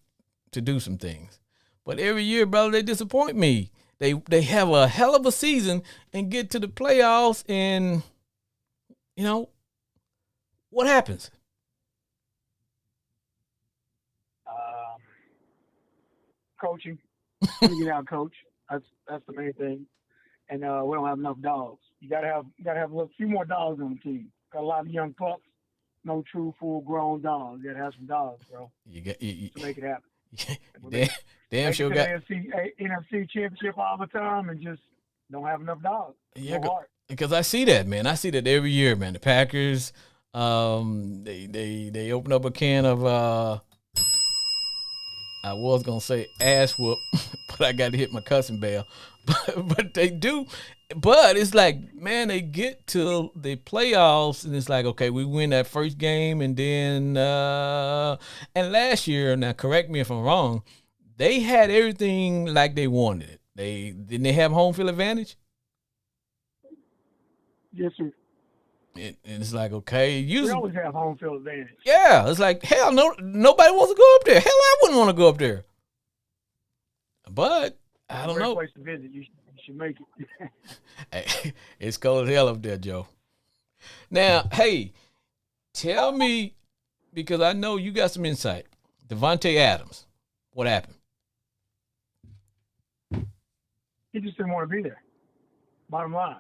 to do some things. But every year, brother, they disappoint me. They have a hell of a season and get to the playoffs, and what happens? Coaching, get out, coach. That's the main thing. And we don't have enough dogs. You gotta have a few more dogs on the team. Got a lot of young pups, no true full grown dogs. You gotta have some dogs, bro. To make it happen. Damn sure got NFC championship all the time and just don't have enough dogs. Yeah, because I see that, man. I see that every year, man. The Packers, they open up a can of I was gonna say ass whoop, but I got to hit my cussing bell. But they do. But it's like, man, they get to the playoffs and it's like, okay, we win that first game, and then and last year, now correct me if I'm wrong, they had everything like they wanted it. Didn't they have home field advantage? Yes, sir. And it's like, okay, we always have home field advantage. Yeah, it's like, hell, nobody wants to go up there. Hell, I wouldn't want to go up there. But I don't know. Great place to visit. You should make it. Hey, it's cold as hell up there, Joe. Now, hey, tell me, because I know you got some insight. Devontae Adams, what happened? He just didn't want to be there. Bottom line.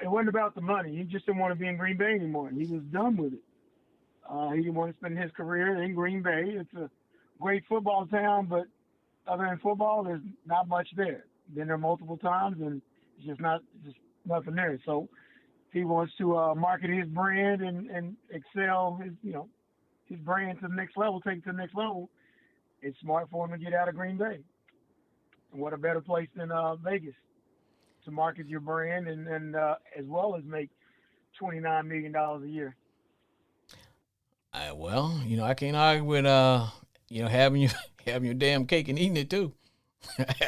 It wasn't about the money. He just didn't want to be in Green Bay anymore. He was done with it. He didn't want to spend his career in Green Bay. It's a great football town, but other than football, there's not much there. Been there multiple times, and it's just nothing there. So he wants to market his brand and excel his brand to the next level, take it to the next level. It's smart for him to get out of Green Bay. And what a better place than Vegas to market your brand and as well as make $29 million a year. Well, I can't argue with having your damn cake and eating it too.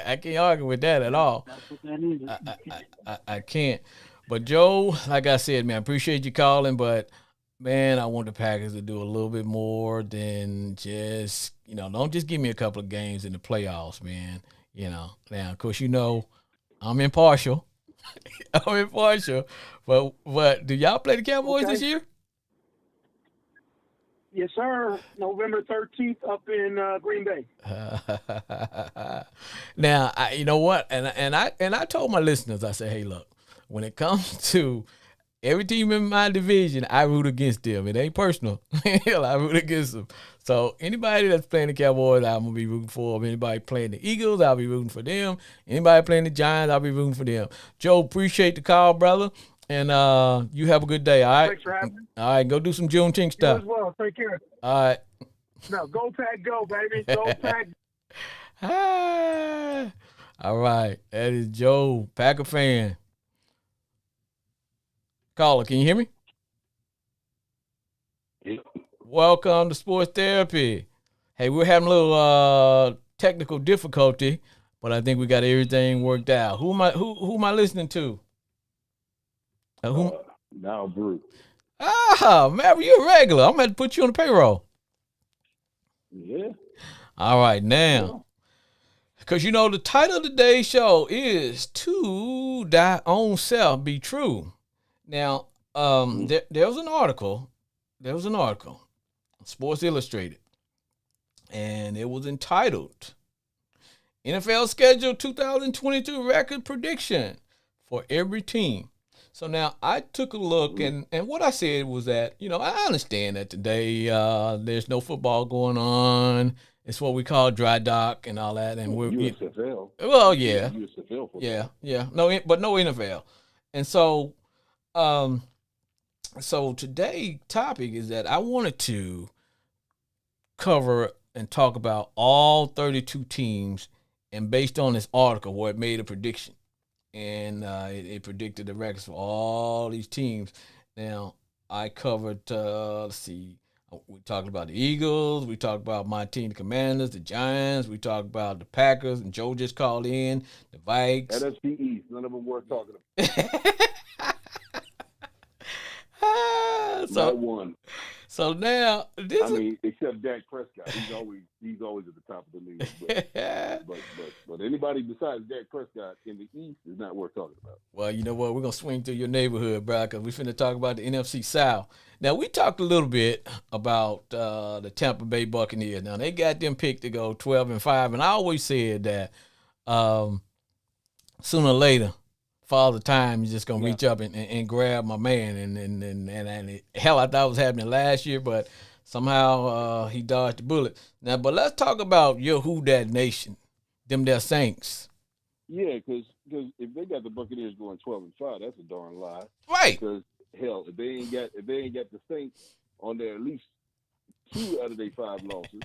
I can't argue with that at all. That's what that is. I can't. But Joe, like I said, man, I appreciate you calling, but man, I want the Packers to do a little bit more than just, don't just give me a couple of games in the playoffs, man. Now, of course, I'm impartial. But do y'all play the Cowboys this year? Yes, sir. November 13th up in Green Bay. Now, you know what? And I told my listeners, I said, hey, look, when it comes to every team in my division, I root against them. It ain't personal. I root against them. So anybody that's playing the Cowboys, I'm going to be rooting for them. Anybody playing the Eagles, I'll be rooting for them. Anybody playing the Giants, I'll be rooting for them. Joe, appreciate the call, brother. And you have a good day, all right? Thanks for having me. All right, go do some Juneteenth stuff. You as well. Take care. All right. No, go Pack, go, baby. Go Pack. All right. That is Joe, Packer fan. Caller, can you hear me? Yep. Welcome to Sports Therapy. Hey, we're having a little technical difficulty, but I think we got everything worked out. Who am I listening to? Now Bruce. Man, you're a regular. I'm going to put you on the payroll. Yeah. All right, now. Because, the title of today's show is To Thy Own Self Be True. Now, there was an article, Sports Illustrated, and it was entitled NFL Schedule 2022 Record Prediction for Every Team. So now I took a look, and what I said was that, I understand that today there's no football going on. It's what we call dry dock and all that. And we're USFL. Well, yeah. USFL football. Yeah. No, but no NFL. And so, so today's topic is that I wanted to cover and talk about all 32 teams, and based on this article where it made a prediction. and it predicted the records for all these teams. Now I covered. Let's see. We talked about the Eagles. We talked about my team, the Commanders, the Giants. We talked about the Packers, and Joe just called in the Vikes. NFC East, none of them worth talking about. so Not one. so now this I mean, except Dak Prescott, he's always at the top of the league. But anybody besides Dak Prescott in the East is not worth talking about. Well, you know what? We're gonna swing through your neighborhood, bro, because we finna talk about the NFC South. Now we talked a little bit about the Tampa Bay Buccaneers. Now they got them picked to go 12-5, and I always said that sooner or later, Father Time is just gonna reach up and grab my man, and hell, I thought it was happening last year, but somehow he dodged the bullet. Now, but let's talk about your Who Dat Nation, them their Saints. Yeah, because if they got the Buccaneers going 12-5, that's a darn lie. Right. Because hell, if they ain't got the Saints on their at least 2 out of their 5 losses,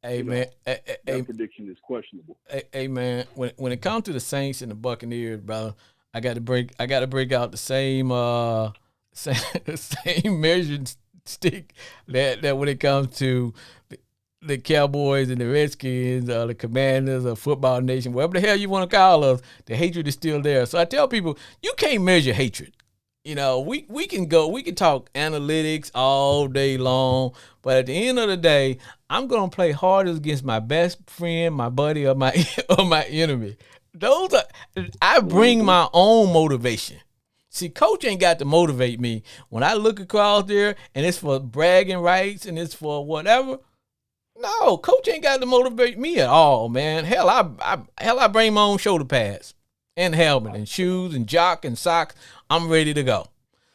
hey man, that prediction is questionable. Hey man, when it comes to the Saints and the Buccaneers, brother, I got to break out the same same measuring stick that when it comes to the Cowboys and the Redskins, the Commanders, or Football Nation, whatever the hell you want to call us, the hatred is still there. So I tell people, you can't measure hatred. You know, we can talk analytics all day long, but at the end of the day, I'm gonna play hardest against my best friend, my buddy, or my enemy. I bring my own motivation. See, Coach ain't got to motivate me. When I look across there and it's for bragging rights and it's for whatever, no, Coach ain't got to motivate me at all, man. Hell, I bring my own shoulder pads and helmet and shoes and jock and socks. I'm ready to go.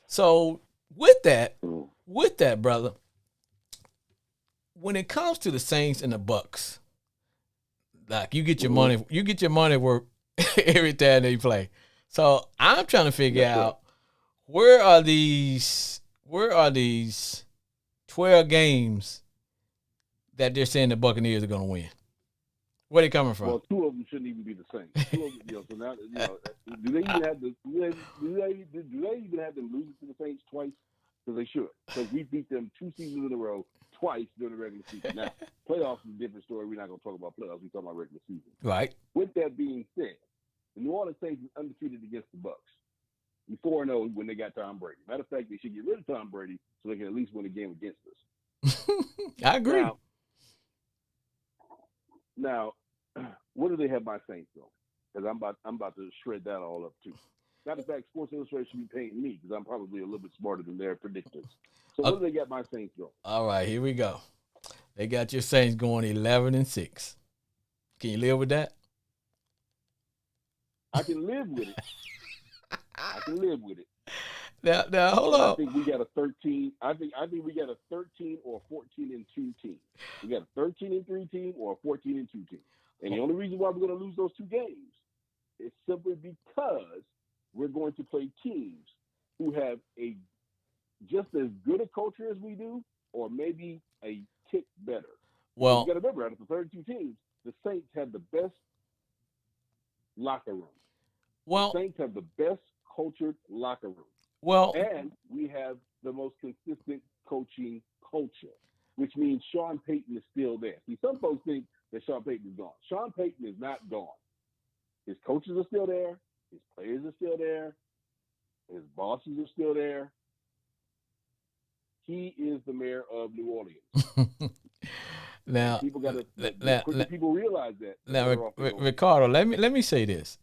So with that, brother, when it comes to the Saints and the Bucks, like you get your money worth every time they play. So I'm trying to figure out where are these 12 games that they're saying the Buccaneers are going to win. Where they coming from? Well, 2 of them shouldn't even be the same. 2 of them, so now, do they even have do they even have them lose to the Saints twice? Because they should. Because we beat them 2 seasons in a row, twice during the regular season. Now, playoffs is a different story. We're not going to talk about playoffs. We're talking about regular season. Right. With that being said, the New Orleans Saints is undefeated against the Bucks. 4-0 when they got Tom Brady. Matter of fact, they should get rid of Tom Brady so they can at least win a game against us. I agree. Now, what do they have my Saints on? Because I'm about to shred that all up too. Matter of fact, Sports Illustrated should be paying me because I'm probably a little bit smarter than their predictors. So what do they got my Saints on? All right, here we go. They got your Saints going 11-6. Can you live with that? I can live with it. Now hold on. I think we got a 13. I think we got a 13 or 14-2 team. We got a 13-3 team or a 14-2 team. And the only reason why we're going to lose those 2 games is simply because we're going to play teams who have a just as good a culture as we do, or maybe a tick better. Well, you got to remember, out of the 32 teams, the Saints have the best locker room. Well, the Saints have the best cultured locker room. Well, and we have the most consistent coaching culture, which means Sean Payton is still there. See, some folks think that Sean Payton is gone. Sean Payton is not gone. His coaches are still there. His players are still there. His bosses are still there. He is the mayor of New Orleans. Now, people got to people realize that. Now, Ricardo, let me say this.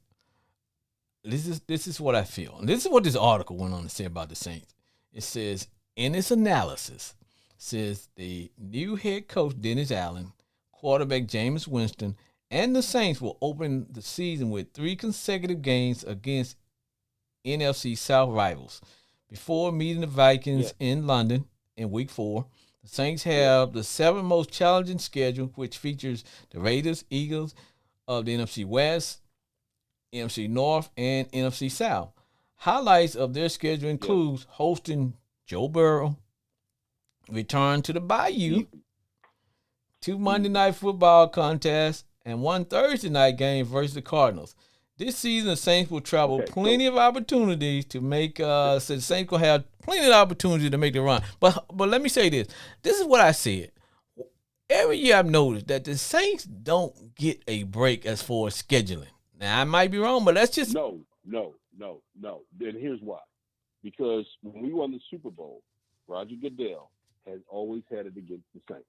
This is what I feel. And this is what this article went on to say about the Saints. It says, in its analysis, says the new head coach, Dennis Allen, quarterback Jameis Winston, and the Saints will open the season with 3 consecutive games against NFC South rivals. Before meeting the Vikings in London in Week 4, the Saints have the 7th most challenging schedule, which features the Raiders, Eagles of the NFC West, NFC North, and NFC South. Highlights of their schedule includes hosting Joe Burrow, return to the Bayou, 2 Monday Night Football contests and one Thursday night game versus the Cardinals. This season, the Saints will travel Okay, plenty of opportunities to make. So the Saints will have plenty of opportunity to make the run. But let me say this. This is what I said. Every year I've noticed that the Saints don't get a break as far as scheduling. Now I might be wrong, but that's just no. And here's why. Because when we won the Super Bowl, Roger Goodell has always had it against the Saints.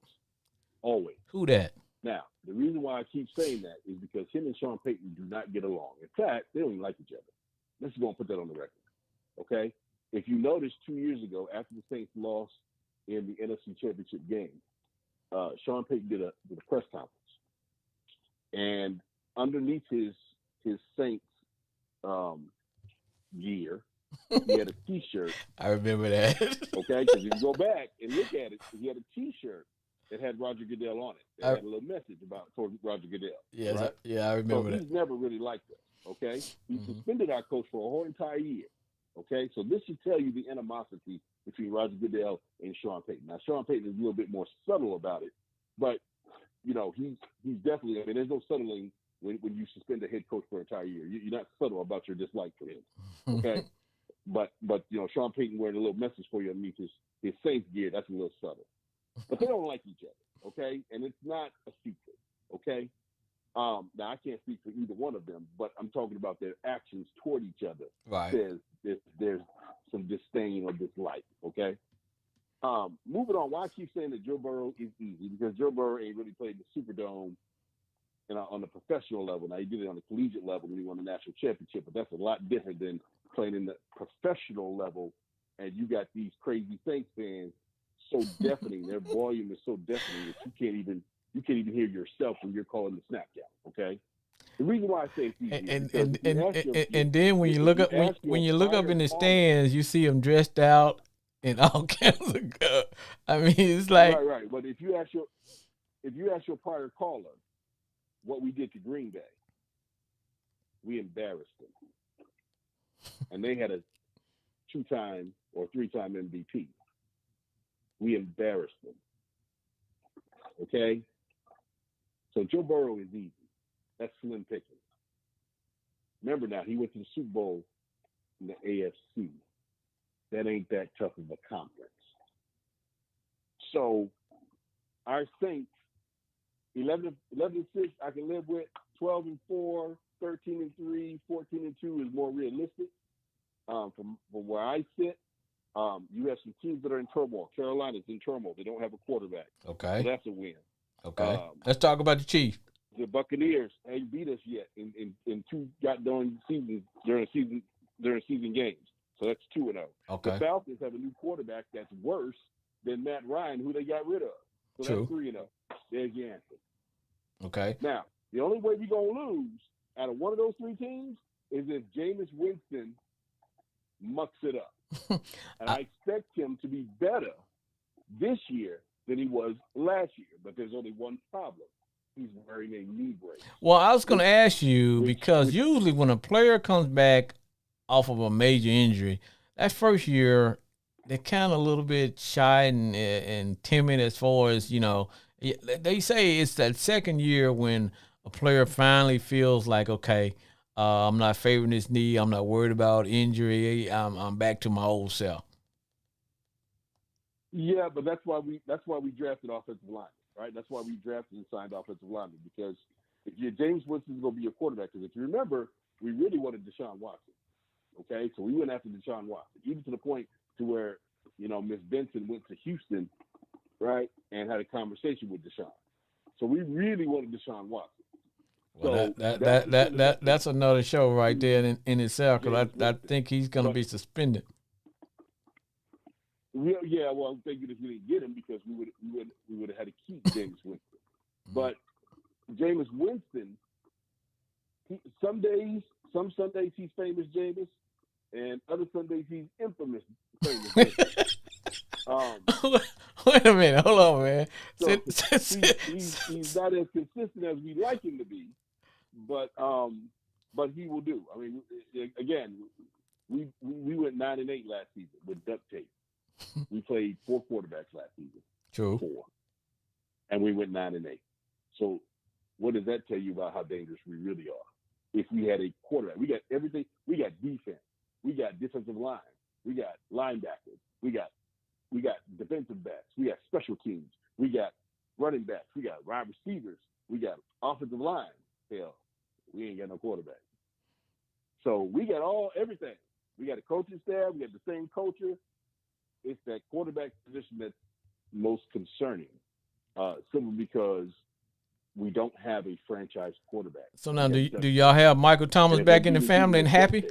Always. who that. Now, the reason why I keep saying that is because him and Sean Payton do not get along. In fact, they don't even like each other. Let's go and put that on the record. Okay? If you notice 2 years ago, after the Saints lost in the NFC Championship game, Sean Payton did a press conference. And underneath his Saints gear, he had a T-shirt. I remember that. Okay? Because if you go back and look at it, he had a T-shirt that had Roger Goodell on it. It had a little message towards Roger Goodell. Yes, right? I remember that. He's never really liked us. Okay? He suspended our coach for a whole entire year. Okay? So this should tell you the animosity between Roger Goodell and Sean Payton. Now, Sean Payton is a little bit more subtle about it, but, you know, he's definitely, I mean, there's no subtling when you suspend a head coach for an entire year. You're not subtle about your dislike for him. Okay? but, you know, Sean Payton wearing a little message for you underneath his Saints gear, that's a little subtle. But they don't like each other, okay? And it's not a secret, okay? Now, I can't speak for either one of them, but I'm talking about their actions toward each other. Right. Says there's some disdain or dislike, okay? Moving on, why I keep saying that Joe Burrow is easy? Because Joe Burrow ain't really played the Superdome on the professional level. Now, he did it on the collegiate level when he won the national championship, but that's a lot different than playing in the professional level, and you got these crazy Saints fans so deafening. Their volume is so deafening that you can't even hear yourself when you're calling the snap count. Okay. The reason why I say it's easy and then when you look up in the stands, you see them dressed out in all kinds of stuff. I mean, it's like right. But if you ask your prior caller what we did to Green Bay, we embarrassed them, and they had a 2-time or 3-time MVP. We embarrassed them. Okay? So Joe Burrow is easy. That's slim pickings. Remember now, he went to the Super Bowl in the AFC. That ain't that tough of a conference. So our Saints, 11-6, I can live with. 12-4, 13-3, 14-2 is more realistic. From where I sit, you have some teams that are in turmoil. Carolina's in turmoil. They don't have a quarterback. Okay. So that's a win. Okay. Let's talk about the Chiefs. The Buccaneers ain't beat us yet in 2 goddamn seasons during season games. So that's 2-0. Okay. The Falcons have a new quarterback that's worse than Matt Ryan, who they got rid of. So True. That's 3-0. There's your answer. Okay. Now, the only way we're going to lose out of one of those 3 teams is if Jameis Winston mucks it up. And I expect him to be better this year than he was last year. But there's only one problem. He's wearing a knee brace. Well, I was going to ask you, because usually when a player comes back off of a major injury, that first year, they're kind of a little bit shy and timid as far as, you know, they say it's that second year when a player finally feels like, okay, I'm not favoring this knee. I'm not worried about injury. I'm back to my old self. Yeah, but that's why we drafted offensive linemen, right? That's why we drafted and signed offensive linemen, because if James Winston's going to be your quarterback, because if you remember, we really wanted Deshaun Watson. Okay, so we went after Deshaun Watson, even to the point to where, you know, Miss Benson went to Houston, right, and had a conversation with Deshaun. So we really wanted Deshaun Watson. Well, so that's another show right there in itself, because I think he's going to be suspended. Yeah, well, I'm thinking if we didn't get him, because we would have had to keep Jameis Winston. But Jameis Winston, some Sundays he's famous Jameis, and other Sundays he's infamous famous Jameis. Wait a minute, hold on, man. So he's not as consistent as we like him to be, but he will do. I mean, again, we went 9-8 last season with duct tape. We played 4 quarterbacks last season. True. 4, and we went 9-8. So what does that tell you about how dangerous we really are? If we had a quarterback, we got everything. We got defense. We got defensive line. We got linebackers. We got defensive backs. We got special teams. We got running backs. We got wide receivers. We got offensive line. Hell, we ain't got no quarterback. So we got everything. We got a coaching staff. We got the same culture. It's that quarterback position that's most concerning, simply because we don't have a franchise quarterback. So now, do y'all have Michael Thomas back in the family and happy?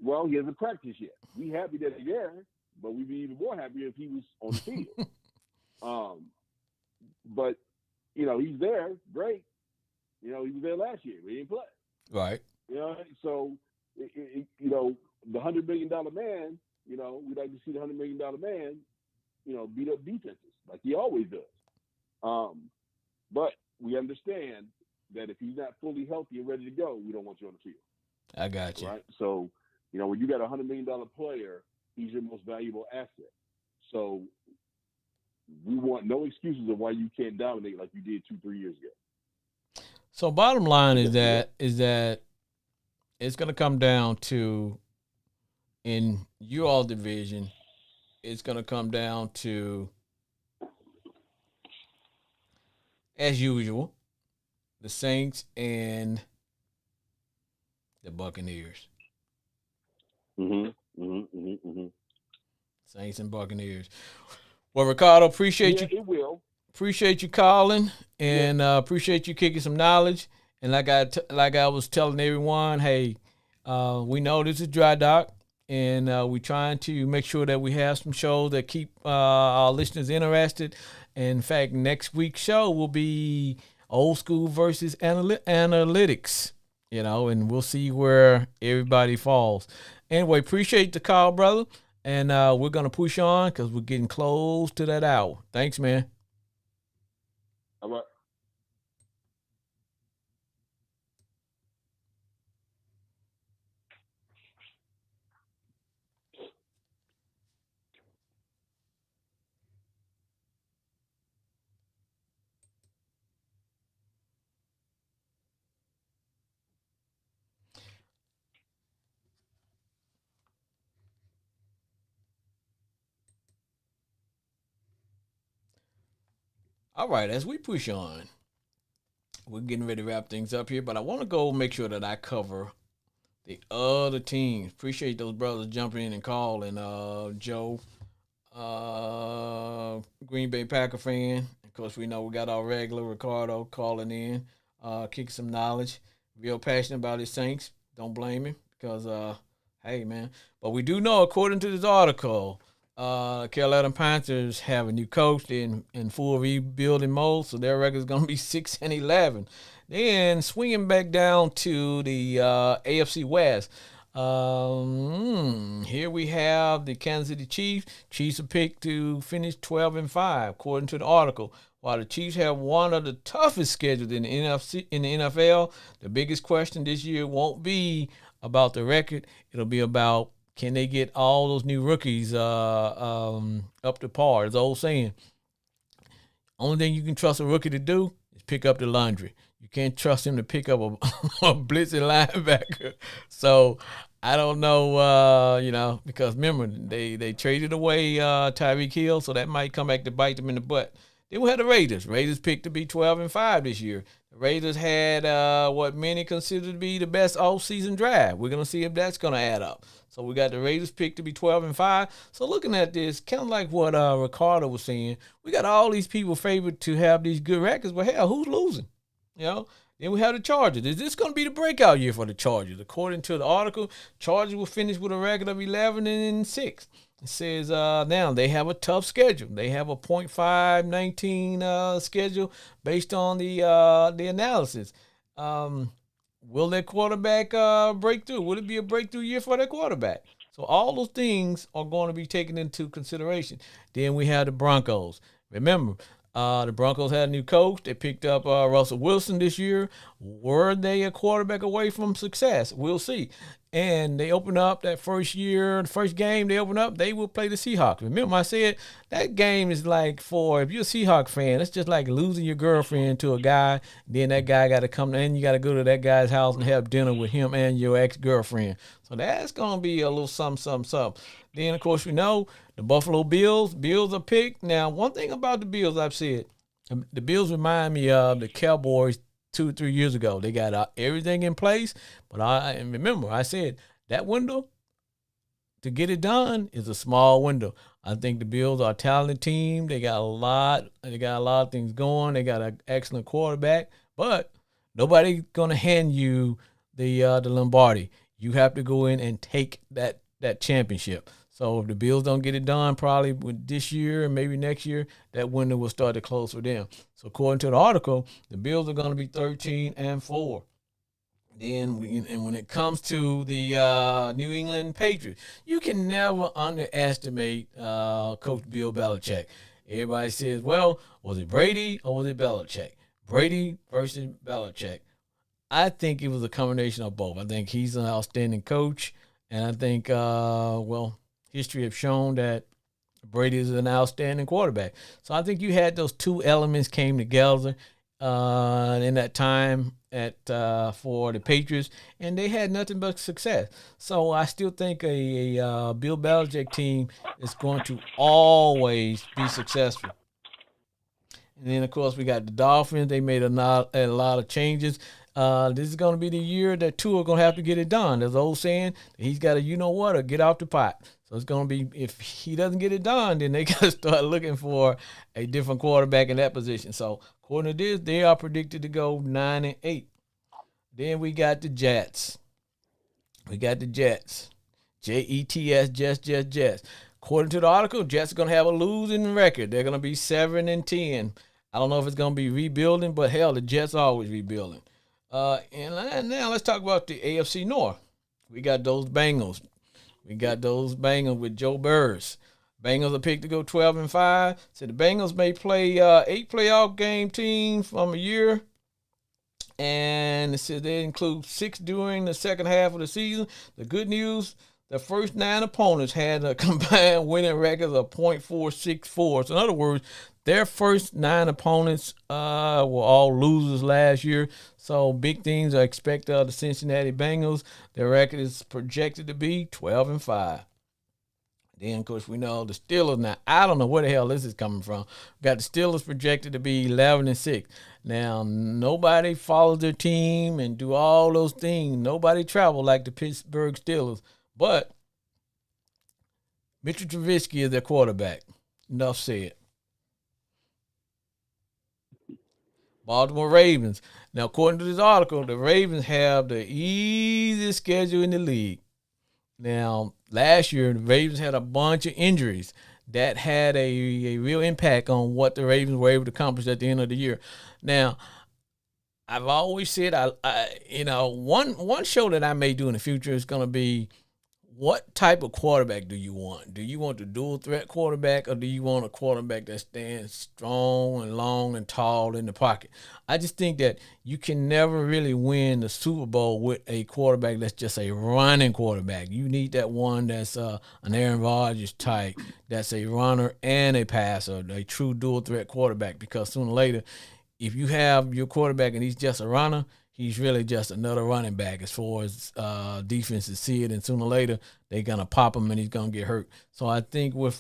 Well, he hasn't practiced yet. We happy that he's there, but we'd be even more happy if he was on the field. But he's there, great. He was there last year. We didn't play. Right. So the $100 million man. We'd like to see the $100 million man. Beat up defenses like he always does. But we understand that if he's not fully healthy and ready to go, we don't want you on the field. I got you. Right. So when you got a $100 million player, he's your most valuable asset. So we want no excuses of why you can't dominate like you did 2-3 years ago. So bottom line is that it's going to come down to, in your all division, it's going to come down to, as usual, the Saints and the Buccaneers. Saints and Buccaneers. Well, Ricardo, appreciate you. It will. Appreciate you calling, and appreciate you kicking some knowledge. And like I was telling everyone, hey, we know this is Dry Dock, and we're trying to make sure that we have some shows that keep our listeners interested. In fact, next week's show will be old school versus analytics, and we'll see where everybody falls. Anyway, appreciate the call, brother. And we're going to push on because we're getting close to that hour. Thanks, man. All right. All right, as we push on, we're getting ready to wrap things up here, but I want to go make sure that I cover the other teams. Appreciate those brothers jumping in and calling. Joe, Green Bay Packer fan. Of course, we know we got our regular Ricardo calling in, kicking some knowledge. Real passionate about his Saints. Don't blame him because, hey, man. But we do know, according to this article, Carolina Panthers have a new coach in full rebuilding mode, so their record is going to be 6-11. Then swinging back down to the AFC West. Here we have the Kansas City Chiefs. Chiefs are picked to finish 12-5, according to the article. While the Chiefs have one of the toughest schedules in the NFL, the biggest question this year won't be about the record. It'll be about, can they get all those new rookies up to par? It's the old saying. Only thing you can trust a rookie to do is pick up the laundry. You can't trust him to pick up a blitzing linebacker. So I don't know, because remember, they traded away Tyreek Hill, so that might come back to bite them in the butt. Then we had the Raiders. Raiders picked to be 12-5 this year. The Raiders had what many consider to be the best offseason drive. We're going to see if that's going to add up. So we got the Raiders picked to be 12-5. So looking at this, kind of like what Ricardo was saying, we got all these people favored to have these good records, but hell, who's losing? Then we have the Chargers. Is this going to be the breakout year for the Chargers? According to the article, Chargers will finish with a record of 11-6. It says now they have a tough schedule. They have a .519 schedule based on the analysis. Will their quarterback break through? Will it be a breakthrough year for their quarterback? So all those things are going to be taken into consideration. Then we have the Broncos. Remember, the Broncos had a new coach. They picked up Russell Wilson this year. Were they a quarterback away from success? We'll see. And they open up that first year, the first game they open up, they will play the Seahawks. Remember, I said that game is like for, if you're a Seahawk fan, it's just like losing your girlfriend to a guy. Then that guy got to come in, you got to go to that guy's house and have dinner with him and your ex girlfriend. So that's going to be a little something, something, something. Then, of course, we know the Buffalo Bills are picked. Now, one thing about the Bills, I've said, the Bills remind me of the Cowboys 2 or 3 years ago. They got everything in place, but and remember, I said that window to get it done is a small window. I think the Bills are a talented team. They got a lot. They got a lot of things going. They got an excellent quarterback, but nobody's gonna hand you the Lombardi. You have to go in and take that championship. So if the Bills don't get it done, probably with this year and maybe next year, that window will start to close for them. So according to the article, the Bills are going to be 13-4. Then, and when it comes to the New England Patriots, you can never underestimate Coach Bill Belichick. Everybody says, well, was it Brady or was it Belichick? Brady versus Belichick. I think it was a combination of both. I think he's an outstanding coach, and I think, history have shown that Brady is an outstanding quarterback. So I think you had those two elements came together in that time for the Patriots, and they had nothing but success. So I still think a Bill Belichick team is going to always be successful. And then, of course, we got the Dolphins. They made a lot of changes. This is going to be the year that Tua are going to have to get it done. There's an old saying, he's got to, or get off the pot. So it's going to be, if he doesn't get it done, then they got to start looking for a different quarterback in that position. So according to this, they are predicted to go 9-8. Then we got the Jets. Jets, Jets. According to the article, Jets are going to have a losing record. They're going to be 7-10. I don't know if it's going to be rebuilding, but hell, the Jets are always rebuilding. And now let's talk about the AFC North. We got those Bengals. With Joe Burrows. Bengals are picked to go 12-5. So the Bengals may play 8 playoff game teams from a year. And it says they include 6 during the second half of the season. The good news, the first 9 opponents had a combined winning record of .464. So in other words, their first 9 opponents were all losers last year. So big things are expected of the Cincinnati Bengals. Their record is projected to be 12-5. Then, of course, we know the Steelers. Now, I don't know where the hell this is coming from. We got the Steelers projected to be 11-6. Now, nobody follows their team and do all those things. Nobody travel like the Pittsburgh Steelers. But Mitchell Trubisky is their quarterback. Enough said. Baltimore Ravens. Now, according to this article, the Ravens have the easiest schedule in the league. Now, last year, the Ravens had a bunch of injuries that had a real impact on what the Ravens were able to accomplish at the end of the year. Now, I've always said, one show that I may do in the future is going to be, what type of quarterback do you want? Do you want the dual threat quarterback, or do you want a quarterback that stands strong and long and tall in the pocket? I just think that you can never really win the Super Bowl with a quarterback that's just a running quarterback. You need that one that's an Aaron Rodgers type, that's a runner and a passer, a true dual threat quarterback, because sooner or later, if you have your quarterback and he's just a runner, he's really just another running back as far as defenses see it, and sooner or later they're gonna pop him and he's gonna get hurt. So I think with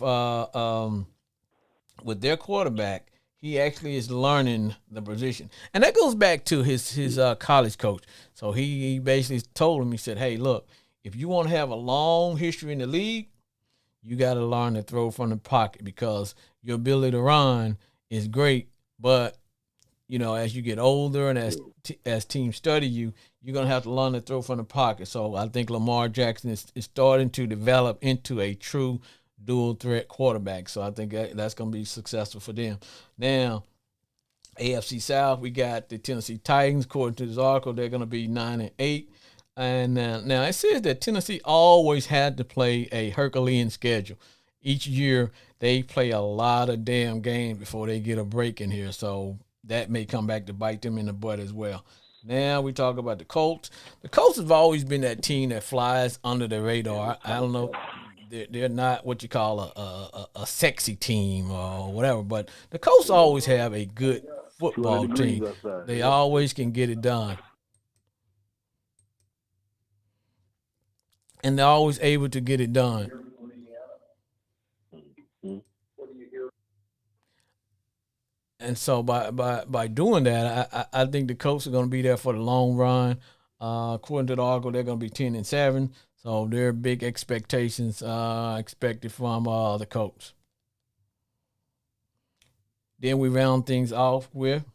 their quarterback, he actually is learning the position, and that goes back to his college coach. So he basically told him, he said, "Hey, look, if you want to have a long history in the league, you got to learn to throw from the pocket, because your ability to run is great, but as you get older and as teams study you, you're going to have to learn to throw from the pocket." So I think Lamar Jackson is starting to develop into a true dual threat quarterback. So I think that's going to be successful for them. Now, AFC South, we got the Tennessee Titans. According to this article, they're going to be 9-8. And now it says that Tennessee always had to play a Herculean schedule. Each year, they play a lot of damn games before they get a break in here. So that may come back to bite them in the butt as well. Now we talk about the Colts. The Colts have always been that team that flies under the radar. I don't know. They're not what you call a sexy team or whatever, but the Colts always have a good 200 football degrees team. outside. They Yep. always can get it done. And they're always able to get it done. Mhm. And so by doing that, I think the Colts are going to be there for the long run. According to the article, they're going to be 10-7. So there are big expectations expected from the Colts. Then we round things off with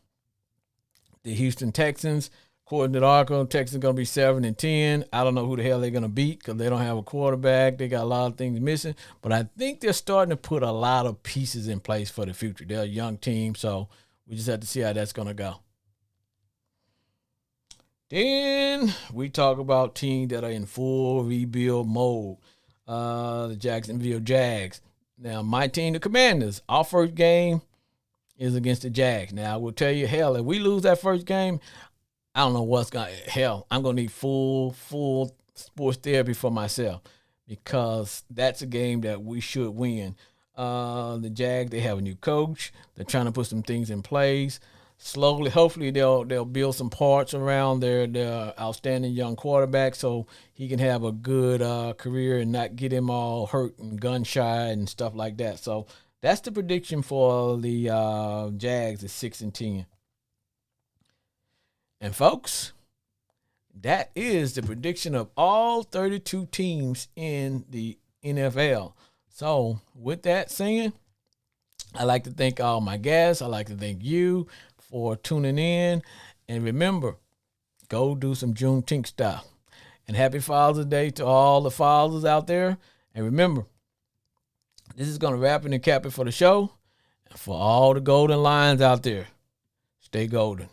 the Houston Texans. According to the article, Texans going to be 7-10. I don't know who the hell they're going to beat because they don't have a quarterback. They got a lot of things missing. But I think they're starting to put a lot of pieces in place for the future. They're a young team, so we just have to see how that's going to go. Then we talk about teams that are in full rebuild mode. The Jacksonville Jags. Now, my team, the Commanders, our first game is against the Jags. Now, I will tell you, hell, if we lose that first game, I don't know what's going to, hell, I'm going to need full sports therapy for myself because that's a game that we should win. The Jags, they have a new coach. They're trying to put some things in place. Slowly, hopefully, they'll build some parts around their outstanding young quarterback so he can have a good career and not get him all hurt and gun shy and stuff like that. So that's the prediction for the Jags at 6-10. And folks, that is the prediction of all 32 teams in the NFL. So with that saying, I'd like to thank all my guests. I'd like to thank you for tuning in. And remember, go do some Juneteenth stuff. And happy Father's Day to all the fathers out there. And remember, this is going to wrap it and cap it for the show. And for all the golden lions out there, stay golden.